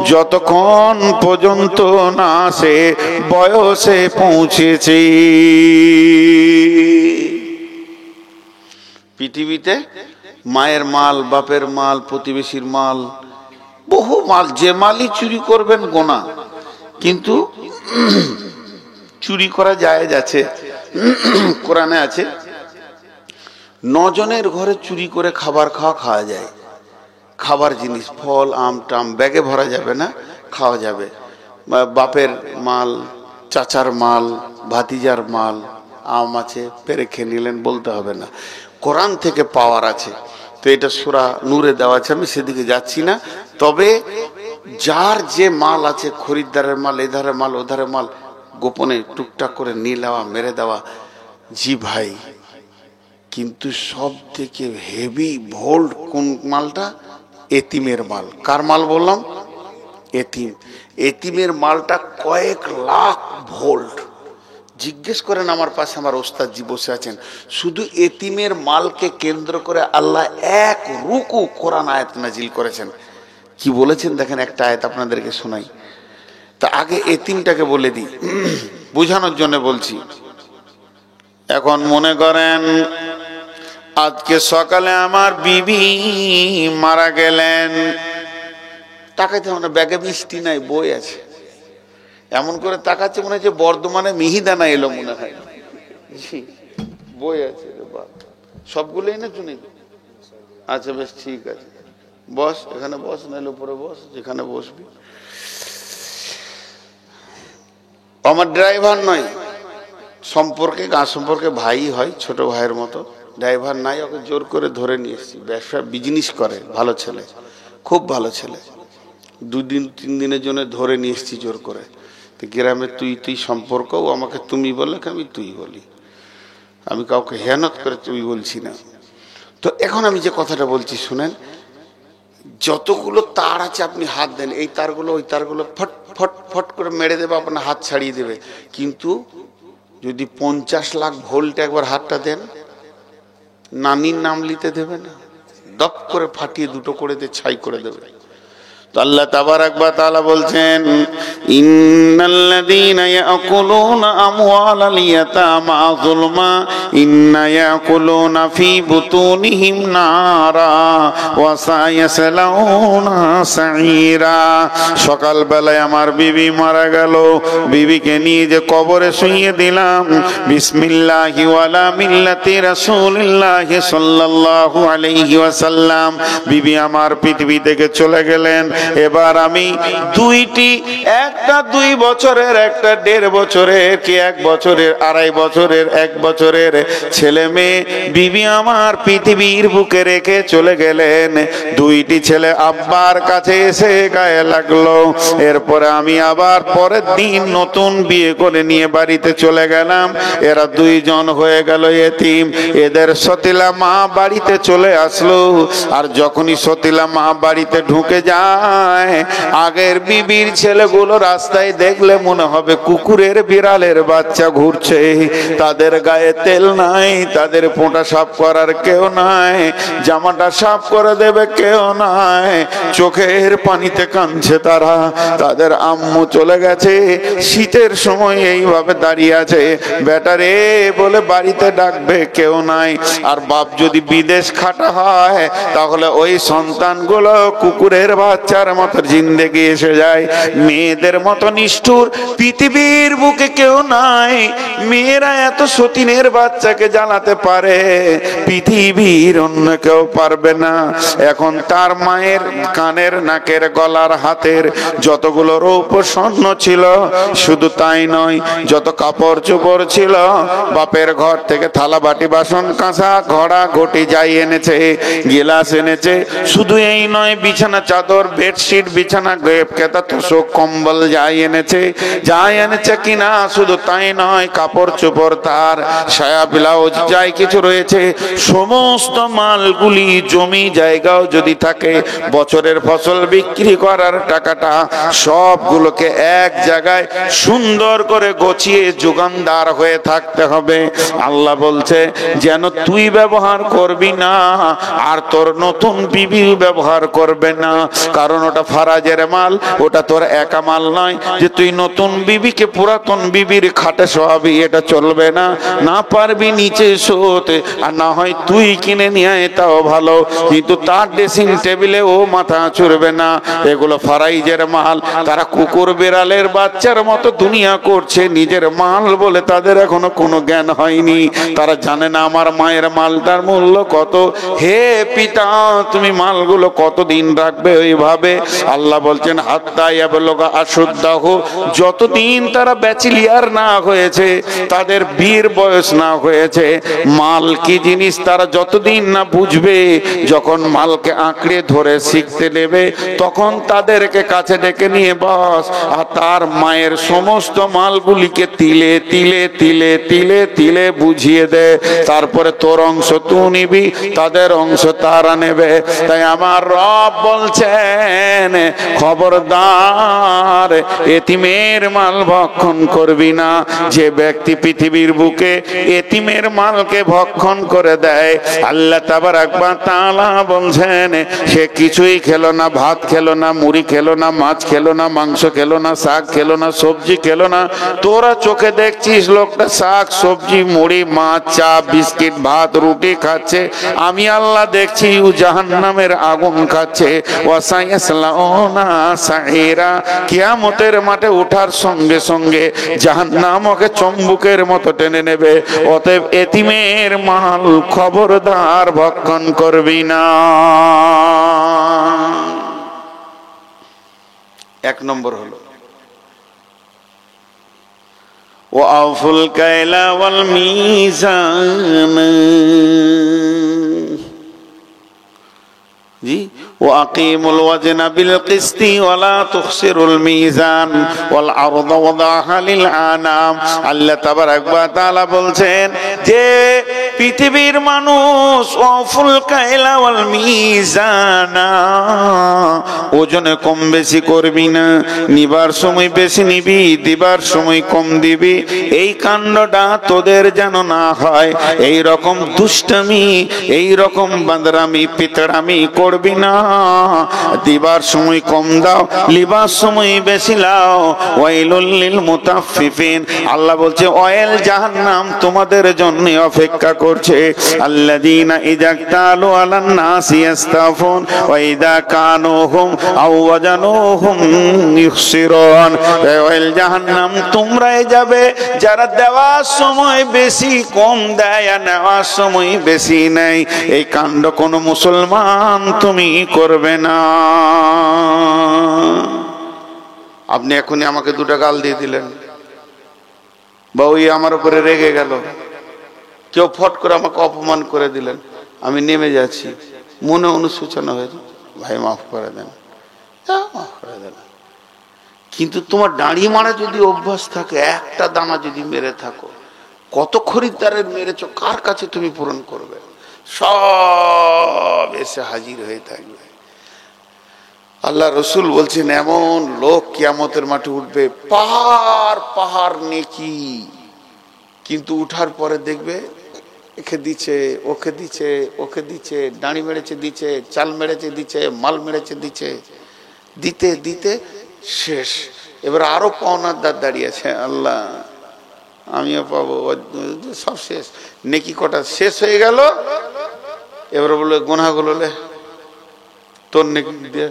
যতক্ষণ পর্যন্ত না সে বয়সে পৌঁছেছে। পৃথিবীতে মায়ের মাল, বাপের মাল, প্রতিবেশীর মাল, বহু মাল, যে মালই চুরি করবেন গোনা, কিন্তু চুরি করা জায়েজ আছে। কোরআনে আছে 9 জনের ঘরে চুরি করে খাবার খাওয়া যায়। খাবার জিনিস, ফল, আম টাম ব্যাগে ভরা যাবে না, খাওয়া যাবে। বাপের মাল, চাচার মাল, ভাতিজার মাল, আম আছে পেরে খেয়ে নিলেন, বলতে হবে না, কোরআন থেকে পাওয়ার আছে। তো এটা সূরা নূরে দেওয়া আছে, আমি সেদিকে যাচ্ছি না। তবে যার যে মাল আছে, খরিদ্দারের মাল, এধারে মাল ওধারে মাল, গোপনে টুকটাক করে নিয়ে নেওয়া, মেরে দেওয়া, জি ভাই। কিন্তু সব থেকে হেভি ভোল্ট কোন মালটা? এতিমের মাল। কার মাল বললাম? এতিম। এতিমের মালটা কয়েক লাখ ভোল্ট। জিজ্ঞেস করেন, আমার পাশে আমার ওস্তাদজি বসে আছেন, শুধু এতিমের মালকে কেন্দ্র করে আল্লাহ 1 রুকু কোরআন আয়াত নাজিল করেছেন। কি বলেছেন দেখেন, একটা আয়াত আপনাদেরকে শোনাই। তা আগে এতিমটাকে বলে দিই, বোঝানোর জন্য বলছি। এখন মনে করেন আজকে সকালে আমার বিবি মারা গেলেন, তাকাইতে মানে ব্যাগে মিষ্টি নাই, বই আছে, এমন করে তাকাচ্ছে মনে হচ্ছে বর্ধমানে মিহিদানা এলো মনে হয়। বই আছে, সবগুলোই না শুনি। আচ্ছা বেশ ঠিক আছে, বস, এখানে বস, নাইলে উপরে বস, যেখানে বসবি। আমার ড্রাইভার নয়, সম্পর্কে গা সম্পর্কে ভাই হয়, ছোট ভাইয়ের মতো। ড্রাইভার নাই, ওকে জোর করে ধরে নিয়ে এসেছি। ব্যবসা বিজনেস করে, ভালো ছেলে, খুব ভালো ছেলে। 2 দিন 3 দিনের জন্য ধরে নিয়ে এসেছি জোর করে। তো গ্রামে তুই সম্পর্ক, ও আমাকে তুমি বলে, আমি তুই বলি, আমি কাউকে হেয়ানত করে তুই বলছি না। তো এখন আমি যে কথাটা বলছি শুনেন, যতগুলো তার আছে আপনি হাত দেন, এই তারগুলো ওই তারগুলো ফট ফট ফট করে মেরে দেবে, আপনার হাত ছাড়িয়ে দেবে। কিন্তু যদি 50 লাখ ভোল্ট একবার হাতটা দেন, নানির নাম নিতে দেবে না, দপ করে ফাটিয়ে 2 করে দিয়ে ছাই করে দেবে। তো আল্লাহ তাবারাক ওয়া তাআলা বলছেন, ইন্নাল্লাযীনা ইয়াকুলুনা আমওয়ালাল ইয়াতামা যুলমা ইন্না ইয়াকুলুনা ফী বুতুনিহিম নারা ওয়া সায়াসলাউনা সাঈরা। সকালবেলায় আমার বিবি মারা গেল, বিবিকে নিয়ে যে কবরে শুইয়ে দিলাম, বিসমিল্লাহি ওয়ালা মিল্লাতি রাসূলিল্লাহি সাল্লাল্লাহু আলাইহি ওয়াসাল্লাম। বিবি আমার পৃথিবী থেকে চলে গেলেন। এবার আমি 2টি, একটা 2 বছরের, একটা 1.5 বছরের, কি 1 বছরের, 2.5 বছরের, 1 বছরের ছেলে মেয়ে বিবি আমার পৃথিবীর বুকে রেখে চলে গেলেন। 2টি ছেলে আব্বার কাছে এসে গায়ে লাগলো। এরপরে আমি আবার পরের দিন নতুন বিয়ে করে নিয়ে বাড়িতে চলে গেলাম। এরা 2 জন হয়ে গেল এতিম। এদের সতীলা মা বাড়িতে চলে আসলো। আর যখনই সতীলা মা বাড়িতে ঢুকে যায়, আগের বিবির ছেলেগুলো রাস্তায় দেখলে মনে হবে কুকুরের বিড়ালের বাচ্চা ঘুরছে। তাদের গায়ে তেল নাই, তাদের পোঁটা সাফ করার কেউ নাই, জামাটা সাফ করে দেবে কেউ নাই, চোখের পানিতে কাঁদছে তারা। তাদের আম্মু চলে গেছে, শীতের সময় এইভাবে দাঁড়িয়ে আছে, বেটারে বলে বাড়িতে ডাকবে কেউ নাই। আর বাপ যদি বিদেশ খাটা হয়, তাহলে ওই সন্তানগুলো কুকুরের বাচ্চার মতো জিন্দেগি এসে যায়। মেয়েদের মতো নিষ্ঠুর পৃথিবীর বুকে কেউ নাই। মেয়েরা এত সতীনের বাচ্চাকে জ্বালাতে পারে, পৃথিবীর অন্য কেউ পারবে না। এখন তার মায়ের কানের, নাকের, গলার, হাতের যতগুলো রৌপ্য স্বর্ণ ছিল, শুধু তাই নয়, যত কাপড় চোপড় ছিল, বাপের ঘর থেকে থালা বাটি বাসন কাঁসা ঘড়া ঘটি যাই এনেছে, গিলাস এনেছে। শুধু এই নয়, বিছানা চাদর, বেড বেডশিট বিছানা কেতা তোষক কম্বল যাই এনেছে কিনা, শুধু তাই নয়, কাপড় চোপড় তার সায়া ব্লাউজ যাই কিছু রয়েছে, সমস্ত মালগুলি জমি জায়গাও যদি থাকে, বছরের ফসল বিক্রি করার টাকাটা সবগুলোকে এক জায়গায় সুন্দর করে গছিয়ে যোগানদার হয়ে থাকতে হবে। আল্লাহ বলছে যেন তুই ব্যবহার করবি না আর তোর নতুন বিবি ব্যবহার করবে না, কারণ ওটা ফারাজের মাল, ওটা তোর একা মাল নয় যে তুই নতুন বিবিকে পুরাতন বিবির খাটে শোয়াবি, এটা চলবে না। না পারবি নিচে শোতে, আর না হয় তুই কিনে নিয়ে আয়, তাও ভালো, কিন্তু তার ড্রেসিং টেবিলে ও মাথা চুরবে না। এগুলো ফারাইজের মাল। তারা কুকুর বিড়ালের বাচ্চার মতো দুনিয়া করছে, নিজের মাল বলে তাদের এখনো কোনো জ্ঞান হয়নি। তারা জানে না আমার মায়ের মালটার মূল্য কত। হে পিতা, তুমি মালগুলো কতদিন রাখবে ওইভাবে? আল্লাহ বলছেন হাত্তা ইয়াবলুগা আশুদ্দাহ, যতদিন তারা ব্যাচেলিয়ার না হয়েছে, তাদের বিয়ের বয়স না হয়েছে, মাল কি জিনিস তারা যতদিন না বুঝবে, যখন মালকে আঁকড়ে ধরে শিখতে নেবে, তখন তাদেরকে কাছে ডেকে নিয়ে বস, আর তার মায়ের সমস্ত মালগুলিকে তিলে তিলে তিলে তিলে তিলে বুঝিয়ে দে, তারপরে তোর অংশ তুই নিবি, তাদের অংশ তারা নেবে। তাই আমার রব বলছেন খবরদার এতিমের মাল ভক্ষণ করবি না। যে ব্যক্তি পৃথিবীর বুকে এতিমের মালকে ভক্ষণ করে দেয়, আল্লাহ তাবারাক ওয়া তাআলা বলছেন সে কিছুই খেলো না, ভাত খেলো না, মুড়ি খেলো না, মাছ খেলো না, মাংস খেলো না, শাক খেলো না, সবজি খেলো না। তোরা চোখে দেখছিস লোকটা শাক সবজি মুড়ি মাছ চা বিস্কিট ভাত রুটি খাচ্ছে, আমি আল্লাহ দেখছি ও জাহান্নামের আগুন খাচ্ছে। ওয়াসায়াসলাউনা সাইরা, কিয়ামতের মাঠে ওঠার সঙ্গে সঙ্গে জাহান্নাম ওকে চম্বুকের মতো টেনে নেবে। অতএব এতিমের মাল খবরদার ভক্ষণ করবি না। এক নম্বর হলো ওয়াউফুল কাইলা ওয়াল মিজান, জি ওয়াকিমুল ওয়াজনা বিল কিসতি ওয়ালা তুখসিরুল মিজান ওয়াল আরদা ওয়াদাহা লিল আনাম। আল্লাহ তাবারাক ওয়া তাআলা বলছেন যে পৃথিবীর মানুষ ওয়াফুল কাইলা ওয়াল মিজানা, ওজনে কম বেশি করবি না, নিবার সময় বেশি নিবি, দিবার সময় কম দিবি। এই কাণ্ডটা তোদের যেন না হয়। এই রকম দুষ্টামি, এই রকম বান্দরামি পিতড়ামি করবি না। দিবার সময় কম দাও, লিবার সময় বেশি লাও। ওয়াইলুল লিল মুতাফফিফিন, আল্লাহ বলছে অয়েল জাহান্নাম তোমাদের জন্য অপেক্ষা করছে। আল্লাযীনা ইযা ক্তালু আলান নাসি ইস্তাফুন ওয়া ইযা কানুহুম আও ওয়াজানুহুম ইখসিরুন। অয়েল জাহান্নাম তোমরাই যাবে যারা দেওয়ার সময় বেশি কম দেয় আর নেওয়ার সময় বেশি নেয়। এই কাণ্ড কোন মুসলমান তুমি করবে না। আপনি এখনই আমাকে দুটো গাল দিয়ে দিলেন, বা ওই আমার উপরে রেগে গেল, কেউ ফট করে আমাকে অপমান করে দিলেন, আমি নেমে যাচ্ছি, মনে অনুশোচনা হয়েছে, ভাই মাফ করে দেন, মাফ করে দেন। কিন্তু তোমার দাঁড়িয়ে মারা যদি অভ্যাস থাকে, একটা দানা যদি মেরে থাকো, কত খরিদ্দারের মেরেছ, কার কাছে তুমি পূরণ করবে? সব এসে হাজির হয়ে থাকবে। আল্লাহ রসুল বলছেন এমন লোক কিয়ামতের মাঠে উঠবে, পাহাড় পাহাড় নেকি, কিন্তু উঠার পরে দেখবে একে দিচ্ছে, ওকে দিচ্ছে, ওকে দিচ্ছে, দাঁড়ি মেরেছে দিচ্ছে, চাল মেরেছে দিচ্ছে, মাল মেরেছে দিচ্ছে, দিতে দিতে শেষ। এবার আরো পাওনার দাঁড় দাঁড়িয়েছে, আল্লাহ আমিও পাবো, সব শেষ, নেকি কটা শেষ হয়ে গেল। এবার বললো গোনাগুলো লে, তোর নেকি দিয়ে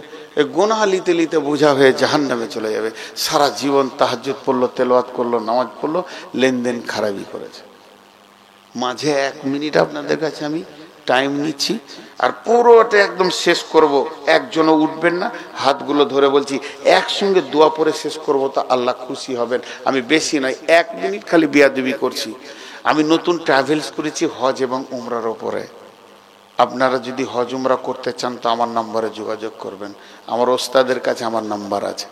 গোনা লিতে লিতে বোঝা হয়ে জাহান্নামে চলে যাবে। সারা জীবন তাহাজ্জুদ পড়লো, তেলাওয়াত করলো, নামাজ পড়লো, লেনদেন খারাপই করেছে। মাঝে 1 মিনিট আপনাদের কাছে আমি টাইম নিচ্ছি, আর পুরোটা একদম শেষ করব। একজনও উঠবেন না, হাতগুলো ধরে বলছি একসঙ্গে দোয়া পরে শেষ করব, তা আল্লাহ খুশি হবেন। আমি বেশি নয়, 1 মিনিট খালি বিয়াদবি করছি। আমি নতুন ট্রাভেলস করেছি হজ এবং উমরার ওপরে। আপনারা যদি হজ উমরা করতে চান তো আমার নম্বরে যোগাযোগ করবেন, আমার ওস্তাদের কাছে আমার নাম্বার আছে,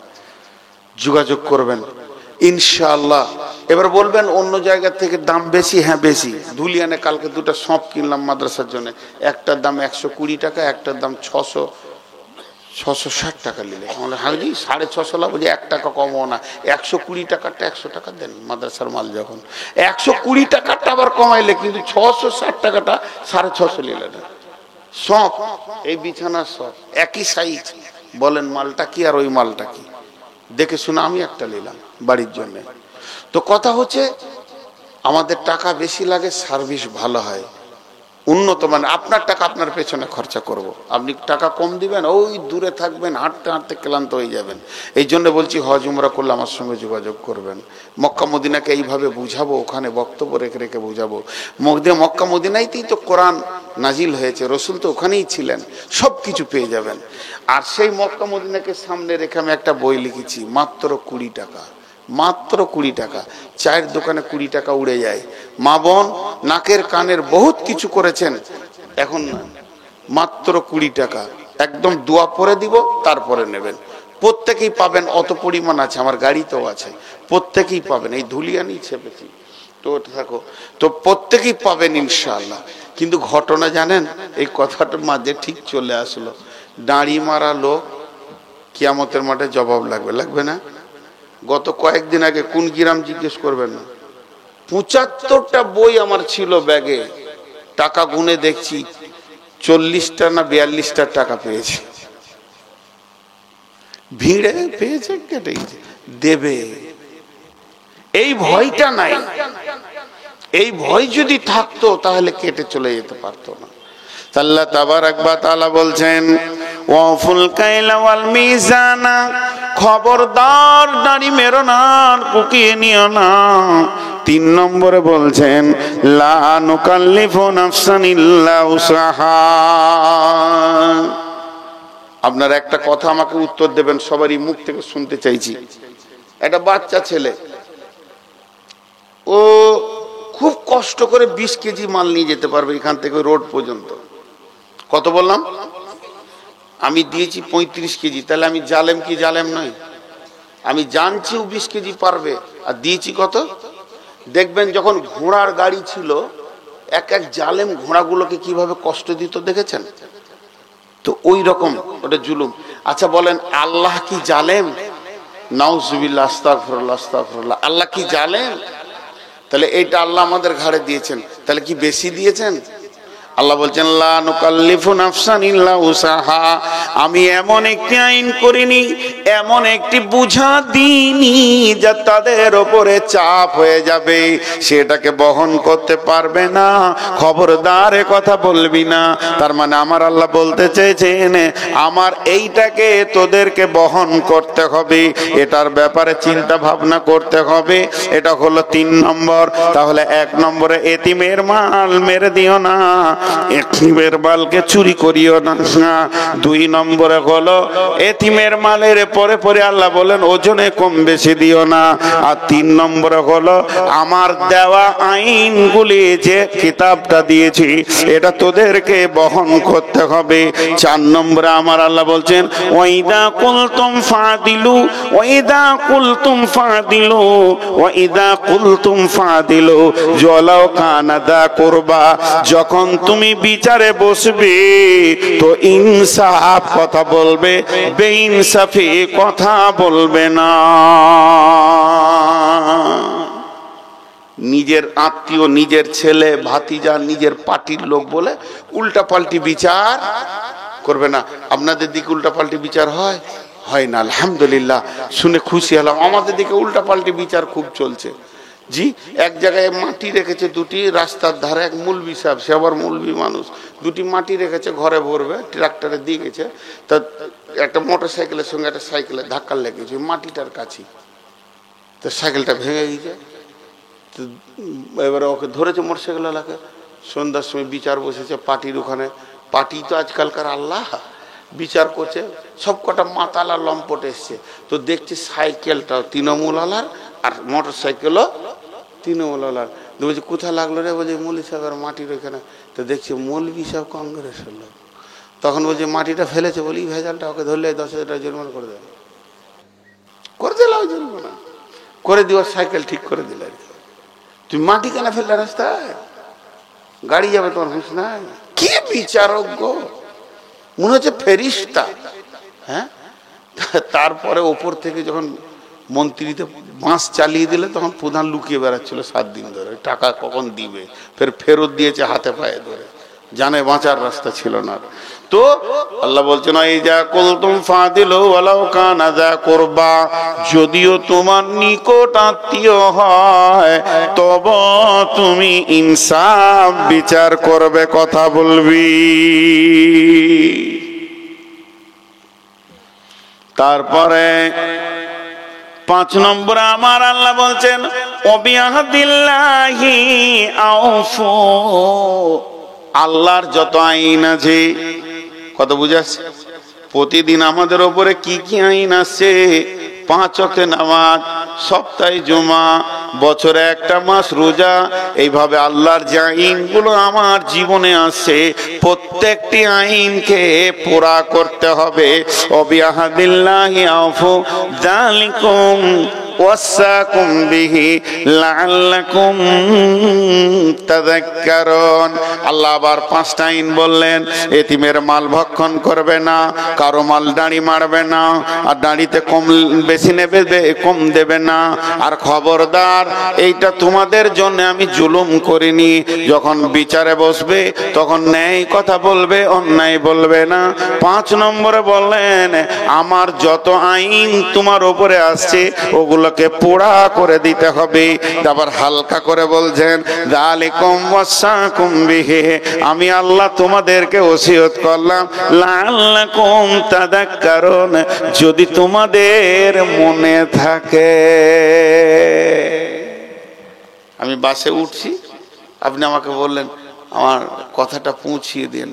যোগাযোগ করবেন ইনশাআল্লাহ। এবার বলবেন অন্য জায়গা থেকে দাম বেশি, হ্যাঁ বেশি। ধুলিয়ানে কালকে দুটো সঁপ কিনলাম মাদ্রাসার জন্য, একটার দাম 120 টাকা, একটার দাম 660 টাকা নিলে। আমাদের হাজি 650 লাভ, বলছি 1 টাকা কমও না, 120 টাকাটা 100 টাকা দেন মাদ্রাসার মাল যখন, 120 টাকাটা আবার কমাইলে, কিন্তু 660 টাকাটা 650 নিলে না। সঁপ, এই বিছানার সঁপ একই সাইজ, বলেন মালটা কি আর ওই মালটা কি? দেখে শুনে আমি একটা নিলাম বাড়ির জন্য। তো কথা হচ্ছে আমাদের টাকা বেশি লাগে, সার্ভিস ভালো হয়, উন্নত মানে। আপনার টাকা আপনার পেছনে খরচা করব, আপনি টাকা কম দিবেন, ওই দূরে থাকবেন, হাঁটতে হাঁটতে ক্লান্ত হয়ে যাবেন। এই জন্য বলছি হজ উমরা করলে আমার সঙ্গে যোগাযোগ করবেন। মক্কা মদিনাকে এইভাবে বুঝাবো, ওখানে বক্তব্য রেখে রেখে বুঝাবো। মক্কা মদিনাইতেই তো কোরআন নাজিল হয়েছে, রসুল তো ওখানেই ছিলেন, সব কিছু পেয়ে যাবেন। আর সেই মক্কা মদিনাকে সামনে রেখে আমি একটা বই লিখেছি, মাত্র 20 টাকা, মাত্র 20 টাকা। চায়ের দোকানে 20 টাকা উড়ে যায়। মা বোন নাকের কানের বহুত কিছু করেছেন, এখন মাত্র 20 টাকা, একদম দোয়া পরে দিব, তারপরে নেবেন। প্রত্যেকেই পাবেন, অত পরিমাণ আছে, আমার গাড়িতেও আছে, প্রত্যেকেই পাবেন। এই ধুলিয়ানি ছেপেছি তো থাকো, তো প্রত্যেকেই পাবেন ইনশাআল্লাহ। কিন্তু ঘটনা জানেন, এই কথাটার মাঝে ঠিক চলে আসলো, দাঁড়ি মারা লোক কিয়ামতের মাঠে জবাব লাগবে, লাগবে না? গত কয়েকদিন আগে কোন গ্রাম জিজ্ঞেস করবেন না, 75টা বই আমার ছিল ব্যাগে, টাকা গুনে দেখছি 40টা না 42টা টাকা পেয়েছে। ভিড়ে পেয়েছে, কেটে দেবে, এই ভয়টা নাই। এই ভয় যদি থাকতো তাহলে কেটে চলে যেতে পারতো না। আল্লাহ তাবারাক ওয়া তাআলা বলছেন, ওয়াফুল কাইলা ওয়াল মিজানা, খবরদার দাড়ি মেরো না, পুকিয়ে নিও না। 3 নম্বরে বলছেন, লা নুকাল্লিফু নাফসান ইল্লা উসাহা। আপনার একটা কথা আমাকে উত্তর দেবেন, সবারই মুখ থেকে শুনতে চাইছি। একটা বাচ্চা ছেলে, ও খুব কষ্ট করে 20 কেজি মাল নিয়ে যেতে পারবে এখান থেকে রোড পর্যন্ত। কত বললাম? আমি দিয়েছি 35 কেজি, তাহলে আমি জালেম কি জালেম নই? আমি জানছি ও 20 কেজি পারবে, আর দিয়েছি কত? দেখবেন যখন ঘোড়ার গাড়ি ছিল, এক এক জালেম ঘোড়াগুলোকে কিভাবে কষ্ট দিত দেখেছেন তো? ওই রকম ওটা জুলুম। আচ্ছা বলেন, আল্লাহ কি জালেম? নাউজুবিল্লাহ, আস্তাগফিরুল্লাহ, আস্তাগফিরুল্লাহ। আল্লাহ কি জালেম? তাহলে এইটা আল্লাহ আমাদের ঘাড়ে দিয়েছেন, তাহলে কি বেশি দিয়েছেন? আল্লাহ বলছেন, লা নুকাল্লিফু নাফসান ইল্লা উসাহা। আমি এমন একটি আইন করিনি, এমন একটি বুঝা দিইনি যা তাদের উপরে চাপ হয়ে যাবে, সেটাকে বহন করতে পারবে না। খবরদার এ কথা বলবি না। তার মানে আমার আল্লাহ বলতে চেয়েছেন, আমার এইটাকে তোদেরকে বহন করতে হবে, এটার ব্যাপারে চিন্তা ভাবনা করতে হবে। এটা হলো 3 নম্বর। তাহলে 1 নম্বরে এতিমের মাল মেরে দিও না, এতিমের মালকে চুরি করিও না। 2 নম্বরে হলো এতিমের মালের পরে পরে আল্লাহ বলেন ওজনে কম বেশি দিও না। আর 3 নম্বরে হলো আমার দেওয়া আইনগুলি, যে কিতাবটা দিয়েছি, এটা তোদেরকে বহন করতে হবে। 4 নম্বরে আমার আল্লাহ বলছেন, ওয়াইদা কুলতুম ফাদিলু, ওয়াইদা কুলতুম ফাদিলু, ওয়াইদা কুলতুম ফাদিলু জলাও কানাদা করবা। যখন তুমি বিচারে বসবে তো ইনসাফ কথা বলবে, বেইনসাফি কথা বলবে না। নিজের আত্মীয়, নিজের ছেলে, ভাতিজা, নিজের পার্টির লোক বলে উল্টা পাল্টি বিচার করবে না। আপনাদের দিকে উল্টা পাল্টি বিচার হয়? হয় না, আলহামদুলিল্লাহ, শুনে খুশি হলাম। আমাদের দিকে উল্টা পাল্টি বিচার খুব চলছে। জি, এক জায়গায় মাটি রেখেছে 2টি রাস্তার ধারে, এক মুলবি সাহেব, সে আবার মুলবি মানুষ, 2টি মাটি রেখেছে, ঘরে ভরবে, ট্রাক্টরে দিয়ে গেছে। তা একটা মোটর সাইকেলের সঙ্গে একটা সাইকেলের ধাক্কা লেগেছে মাটিটার কাছে, তো সাইকেলটা ভেঙে গেছে। তো এবারে ওকে ধরেছে মোটর সাইকেল এলাকা। সন্ধ্যার সময় বিচার বসেছে পার্টির ওখানে। পার্টি তো আজকালকার আল্লাহ, বিচার করছে, সব কটা মাতালা লম্পট এসছে। তো দেখছে সাইকেলটাও তৃণমূল আলার আর মোটর সাইকেলও তৃণমূল বলছে কোথায় লাগলো রে? বলছে মৌলী সাহেবের মাটির ওইখানে। তো দেখছি মৌলভী সাহেব কংগ্রেসের লোক। তখন বলছে মাটিটা ফেলেছে বলি ভেজালটা, ওকে ধরলে 10,000 টাকা জরিমানা করে দেবে। করে দিলাম জরিমানা করে দিও, সাইকেল ঠিক করে দিলে। তুমি মাটি কেন ফেললে রাস্তায়? গাড়ি যাবে, তোমার হুঁশ নাই? কি বিচারক, মনে হচ্ছে ফেরিস্তা। হ্যাঁ, তারপরে ওপর থেকে যখন মন্ত্রীতে বাঁশ চালিয়ে দিলে তখন প্রধান লুকিয়ে বেড়াচ্ছিল 7 দিন ধরে, টাকা কখন দিবে। ফেরত দিয়েছে হাতে পায়ে ধরে, জানে বাঁচার রাস্তা ছিল না। তো আল্লাহ বলছেন এই যা কুলতুম ফাদিলু ওয়ালাউ কানা যা কুরবা, যদিও তোমার নিকট আত্মীয় হয় তবে তুমি ইনসাফ বিচার করবে, কথা বলবি। তারপরে 5 নম্বরে আমার আল্লাহ বলছেন ওবিয়াহদিল্লাহি আউফু, আল্লাহর যত আইন আছে, কত বুঝাচ্ছে? প্রতিদিন আমাদের ওপরে কি কি আইন আছে? 5 ওয়াক্ত নামাজ, সপ্তাহে জুমা, বছরে 1টা মাস রোজা, এইভাবে আল্লাহর যে আইনগুলো আমার জীবনে আছে প্রত্যেকটি আইনকে পুরা করতে হবে। ওবিয়াহদিল্লাহি আউফু যালিকুম ওয়াসাকুম বিহি লাআল্লাকুম তাযাক্কারুন। আল্লাহ আবার 5টা আইন বললেন। এতিমের মাল ভক্ষণ করবে না, কারো মাল দাঁড়ি মারবে না, আর দাঁড়িতে কম বেশি নেবে, কম দেবে না। আর খবরদার, এইটা তোমাদের জন্য আমি জুলুম করিনি। যখন বিচারে বসবে তখন ন্যায় কথা বলবে, অন্যায় বলবে না। 5 নম্বরে বললেন আমার যত আইন তোমার উপরে আসছে ওগুলোকে পোড়া করে দিতে হবে। আবার হালকা করে বলছেন যালিকুম ওয়াসাকুম বিহি, আমি আল্লাহ তোমাদেরকে ওসিয়ত করলাম লাআল্লাকুম তাযাক্কারুন, যদি তোমাদের মনে থাকে। আমি বাসে উঠছি, আপনি আমাকে বললেন আমার কথাটা পৌঁছিয়ে দিন,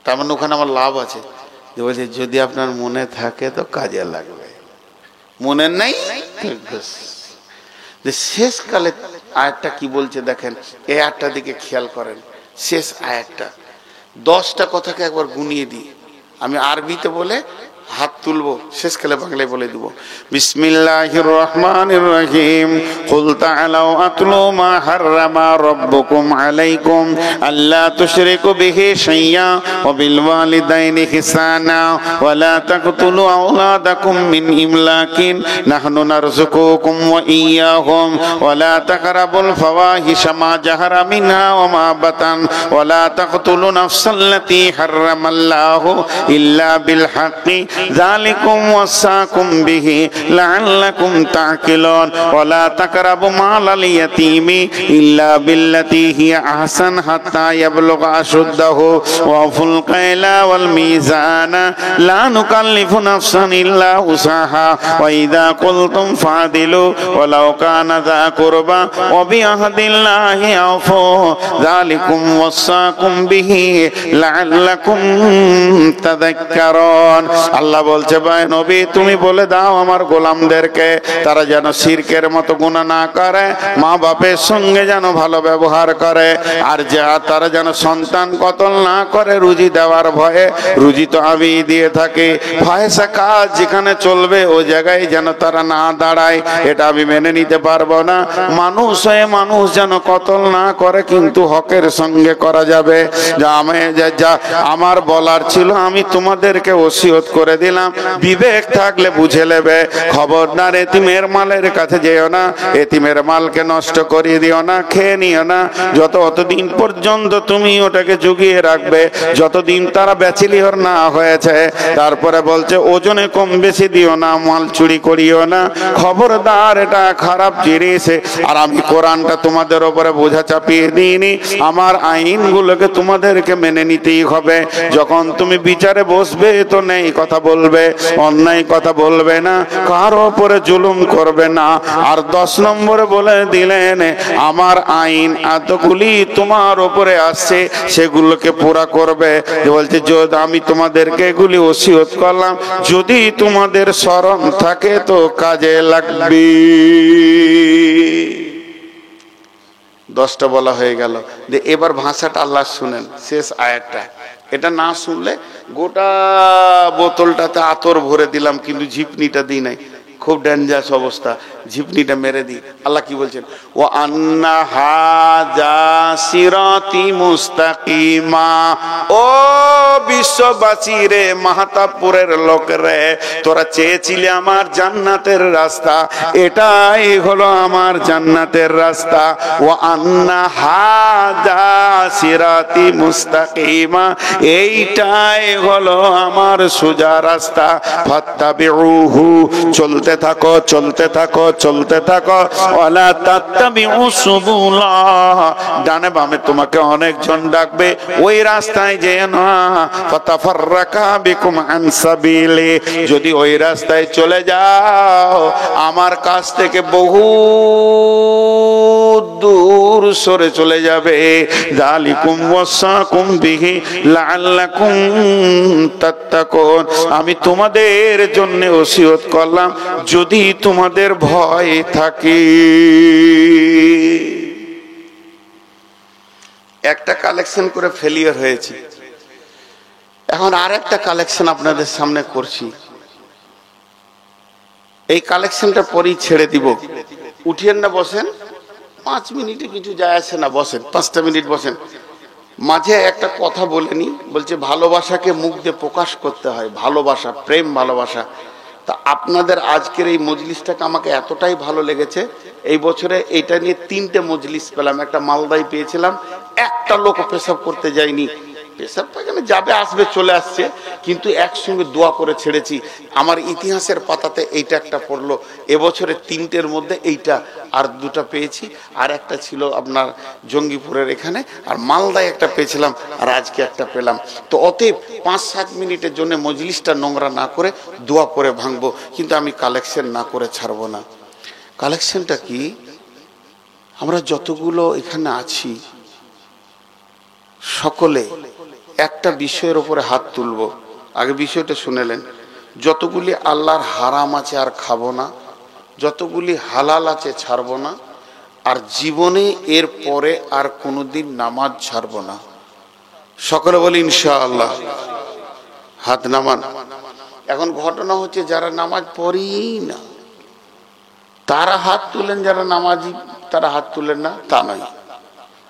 তার মানে ওখানে আমার লাভ আছে। যে বলছে যদি আপনার মনে থাকে তো কাজে লাগবে, মনে নেই। যে শেষকালে আয়াতটা কি বলছে দেখেন, এই আয়াতটার দিকে খেয়াল করেন। শেষ আয়াতটা 10টা কথাকে একবার গুনিয়ে দিই। আমি আরবিতে বলে হাত তুলবো, শেষকালে বাংলায় বলে দিব। বিসমিল্লাহির রহমানির রহিম। কুল তাআলাউ আতলু মা হাররামা রাব্বুকুম আলাইকুম আল্লা তুশরিকু বিহি শাইয়্যা ওয়া বিল ওয়ালিদাইনি ইহসানা ওয়া লা তাকতুলু আওলাদাকুম মিন ইমলাকিন নাহনু নারযুকুকুম ওয়া ইয়্যাহুম ওয়া লা তাকরাবুল ফাওয়াহিশা মা জাহারা মিনহা ওয়া মা বাতান ওয়া লা তাকতুলু নাফসাল্লাতী হাররামাল্লাহু ইল্লা বিল হাক্কি যালিকুম ওয়াসাকুম বিহি লাআল্লাকুম তা'কিলুন ওয়া লা তাকরাবু মালাল ইয়াতীমি ইল্লা বিল্লাতী হিয়া আহসান হাত্তা ইয়াবলুগা আশুদ্দাহু ওয়া ফুল কাইলা ওয়াল মিজানা লা নুকাল্লিফু নাফসান ইল্লা উসাহা ওয়া ইযা কুলতুম ফাদিলু ওয়ালাউ কানা যা কুরবা ওয়া বিআহদিল্লাহি আউফু যালিকুম ওয়াসাকুম বিহি লাআল্লাকুম তাযাক্কারুন। আল্লাহ বলছে ভাই নবী তুমি বলে দাও আমার গোলামদেরকে তারা যেন শিরকের মতো গুনাহ না করে, মা বাপের সঙ্গে যেন ভালো ব্যবহার করে, আর তারা যেন সন্তান কতল না করে রুজি দেওয়ার ভয়ে। রুজি তো আমি দিয়ে থাকি, ফাহেসা কাজ যেখানে চলবে ওই জায়গায় যেন তারা না দাঁড়ায়, এটা আমি মেনে নিতে পারবো না। মানুষ হয়ে মানুষ যেন কতল না করে, কিন্তু হকের সঙ্গে করা যাবে। যা আমার বলার ছিল আমি তোমাদেরকে ওসিয়ত করে দিলাম, বিবেক থাকলে বুঝে নেবে। খবরদার এতিমের মালের কাছে যেও না, এতিমের মালকে নষ্ট করিয়ে দিও না, খেয়ে নিও না। অতদিন পর্যন্ত তুমি ওটাকে জুগিয়ে রাখবে যতদিন তারা ব্যাচিলিহর না হয়েছে। তারপরে বলছে ওজনে কম বেশি দিও না, মাল চুরি করিও না। খবরদার এটা খারাপ জিনিস। আর আমি কোরআনটা তোমাদের উপরে বোঝা চাপিয়ে দিইনি, আমার আইনগুলোকে তোমাদেরকে মেনে নিতেই হবে। যখন তুমি বিচারে বসবে তো নেই কথা বলবে, অন্যায় কথা বলবে না, কারো উপরে জুলুম করবে না। আর 10 নম্বরে বলে দিলেন আমার আইন এতগুলি তোমার উপরে আসছে সেগুলোকে পুরা করবে। বলছে যদি আমি তোমাদেরকে এগুলি ওসিয়ত করলাম, যদি তোমাদের শরম থাকে তো কাজে লাগবে। 10টা বলা হয়ে গেল। যে এবার ভাষাটা আল্লাহ শুনেন, শেষ আয়াতটা। এটা না শুনলে গোটা বোতলটাতে আতর ভরে দিলাম কিন্তু ঝিপনিটা দিই নাই, খুব ডেঞ্জারাস অবস্থা, ঝিপনিটা মেরে দিই। আল্লাহ কি বলছেন? ও আন্না হাযা সিরাতি মুস্তাকিমা। ও বিশ্ববাসী রে, মাহাতাবপুরের লোক রে, তোরা চেয়েছিলে আমার জান্নাতের রাস্তা, এটাই হলো আমার জান্নাতের রাস্তা। ও আন্না হাযা সিরাতি মুস্তাকিমা, এইটাই হলো আমার সোজা রাস্তা। ফাত্তাবিউহু, চলতে থাকো চলতে থাকো চলতে থাকো। ওয়ালা তাত্তাবিউ সুবুলা, ডানে বামে তোমাকে অনেকজন ডাকবে, ওই রাস্তায় যেও না। ফাতাফাররাকা বিকুম আন সাবিলি, যদি ওই রাস্তায় চলে যাও আমার কাছ থেকে বহু দূর সরে চলে যাবে। যালিকুম ওয়াসাকুম বিহি লাআল্লাকুম তাত্তাকুন, আমি তোমাদের জন্য ওসিয়ত করলাম যদি তোমাদের ভয় থাকে। একটা কালেকশন করে ফেলিয়ার হয়েছে, এখন আর একটা কালেকশন আপনাদের সামনে করছি। এই কালেকশনটা পরেই ছেড়ে দিব। উঠিয়েন না, বসেন, 5 মিনিটে কিছু যায় আসে না, বসেন, 5টা মিনিট বসেন। মাঝে একটা কথা বলেনি, বলছে ভালোবাসাকে মুখ দিয়ে প্রকাশ করতে হয়, ভালোবাসা, প্রেম ভালোবাসা। তা আপনাদের আজকের এই মজলিসটাকে আমাকে এতটাই ভালো লেগেছে, এই বছরে এটা নিয়ে 3টে মজলিস পেলাম। একটা মালদায় পেয়েছিলাম, একটা লোক পেশাব করতে যায়নি, পেশাব পায়খানা যাবে আসবে চলে আসছে, কিন্তু একসঙ্গে দোয়া করে ছেড়েছি। আমার ইতিহাসের পাতাতে এইটা একটা পড়লো। এবছরে 3টের মধ্যে এইটা, আর 2টা পেয়েছি, আর একটা ছিল আপনার জঙ্গিপুরের এখানে, আর মালদায় একটা পেয়েছিলাম, আর আজকে একটা পেলাম। তো অতএব 5-7 মিনিটের জন্য মজলিসটা নোংরা না করে দোয়া করে ভাঙবো, কিন্তু আমি কালেকশন না করে ছাড়বো না। কালেকশনটা কি? আমরা যতগুলো এখানে আছি সকলে একটা বিষয়ের উপরে হাত তুলব। আগে বিষয়টা শুনেলেন, যতগুলি আল্লাহর হারাম আছে আর খাবো না, যতগুলি হালাল আছে ছাড়বো না, আর জীবনে এর পরে আর কোনোদিন নামাজ ছাড়বো না। সকলে বলি ইনশাআল্লাহ। হাত নামান। এখন ঘটনা হচ্ছে যারা নামাজ পড়েই না তারা হাত তুলেন, যারা নামাজি তারা হাত তুলেন না, তা নয়।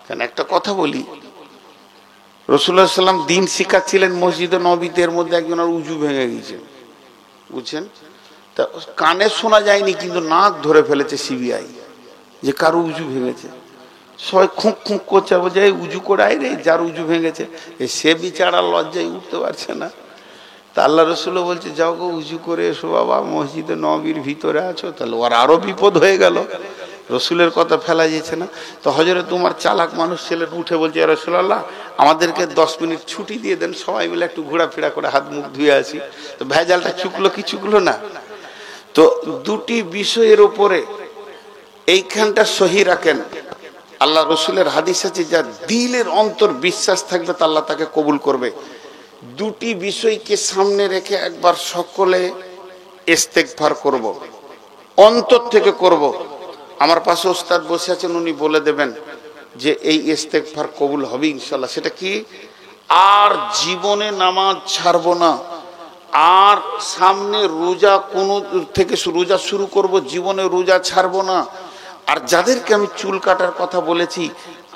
কেন একটা কথা বলি, রাসূলুল্লাহ সাল্লাল্লাহু আলাইহি ওয়াসাল্লাম দিন শিখাচ্ছিলেন মসজিদে নববীতে, এর মধ্যে একজনের উজু ভেঙে গেছে, বুঝছেন? তা কানে শোনা যায়নি কিন্তু নাক ধরে ফেলেছে সিবিআই যে কারো উজু ভেঙেছে। সবাই খুঁক খুঁক করছে, বলছে উজু করে আয় রে, যার উজু ভেঙেছে। সে বিচারা লজ্জায় উঠতে পারছে না। তা আল্লাহ রসুল বলছে যাও গো উজু করে এসো বাবা, মসজিদে নববীর ভিতরে আছো। তাহলে ওর আরো বিপদ হয়ে গেল, রসুলের কথা ফেলা যেছে না। তো হযরত উমর চালাক মানুষ ছিলেন, উঠে বলছে ইয়া রাসূলুল্লাহ আমাদেরকে 10 মিনিট ছুটি দিয়ে দেন, সবাই মিলে একটু ঘোরাফেরা করে হাত মুখ ধুয়ে আসি। তো ভেজালটা চুকলো কি চুকলো না? তো দুটি বিষয়ের উপরে এইখানটা সহি রাখেন। আল্লাহ রসুলের হাদিস আছে, যা দিলের অন্তর বিশ্বাস থাকবে তা আল্লাহ তাকে কবুল করবে। দুটি বিষয়কে সামনে রেখে একবার সকলে ইস্তেগফার করব, অন্তর থেকে করব। আমার পাশে ওস্তাদ বসে আছেন, উনি বলে দেবেন যে এই ইস্তেগফার কবুল হবে ইনশাআল্লাহ। সেটা কি? আর জীবনে নামাজ ছাড়বো না, আর সামনে রোজা কোন থেকে রোজা শুরু করব, জীবনে রোজা ছাড়বো না। আর যাদেরকে আমি চুল কাটার কথা বলেছি,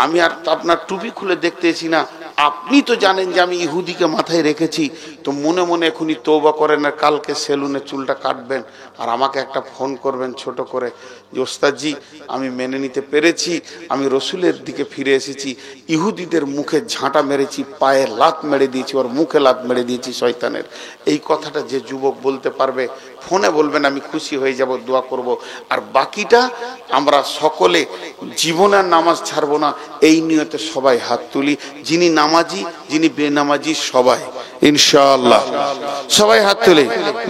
আমি আর আপনার টুপি খুলে দেখতেছি না, আপনি তো জানেন যে আমি ইহুদিকে মাথায় রেখেছি। তো মনে মনে এখনই তওবা করেন, আর কালকে সেলুনে চুলটা কাটবেন, আর আমাকে একটা ফোন করবেন ছোট করে যে ওস্তাদজি আমি মেনে নিতে পেরেছি, আমি রসুলের দিকে ফিরে এসেছি, ইহুদিদের মুখে ঝাঁটা মেরেছি, পায়ে লাত মেরে দিয়েছি, ওর মুখে লাত মেরে দিয়েছি শয়তানের। এই কথাটা যে যুবক বলতে পারবে ফোনে বলবেন, আমি খুশি হয়ে যাব, দোয়া করব। আর বাকিটা আমরা সকলে জীবনের নামাজ ছাড়বো না এই নিয়তে সবাই হাত তুলি, যিনি নামাজি যিনি বেনামাজি সবাই ইনশাআল্লাহ। সবাই হাত তুলি,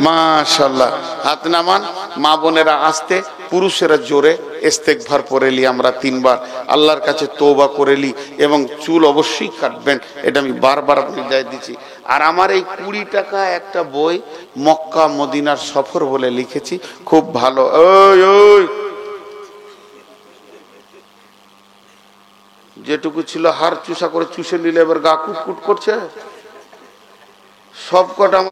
মাশাআল্লাহ। হাত নামান, মা বোনেরা আসতে, পুরুষেরা জোরে ইস্তেগফার পড়েলি আমরা 3 বার, আল্লাহর কাছে তওবা করেলি, এবং চুল অবশ্যই কাটবেন, এটা আমি বারবার নির্দেশ দিচ্ছি। আর আমার এই 20 টাকা একটা বই মক্কা মদিনার সফর বলে লিখেছি, খুব ভালো। ওই ওই যেটুকু ছিল হাড় চুষা করে চুষে নিলে এবার গা কুটকুট করছে। সব কটা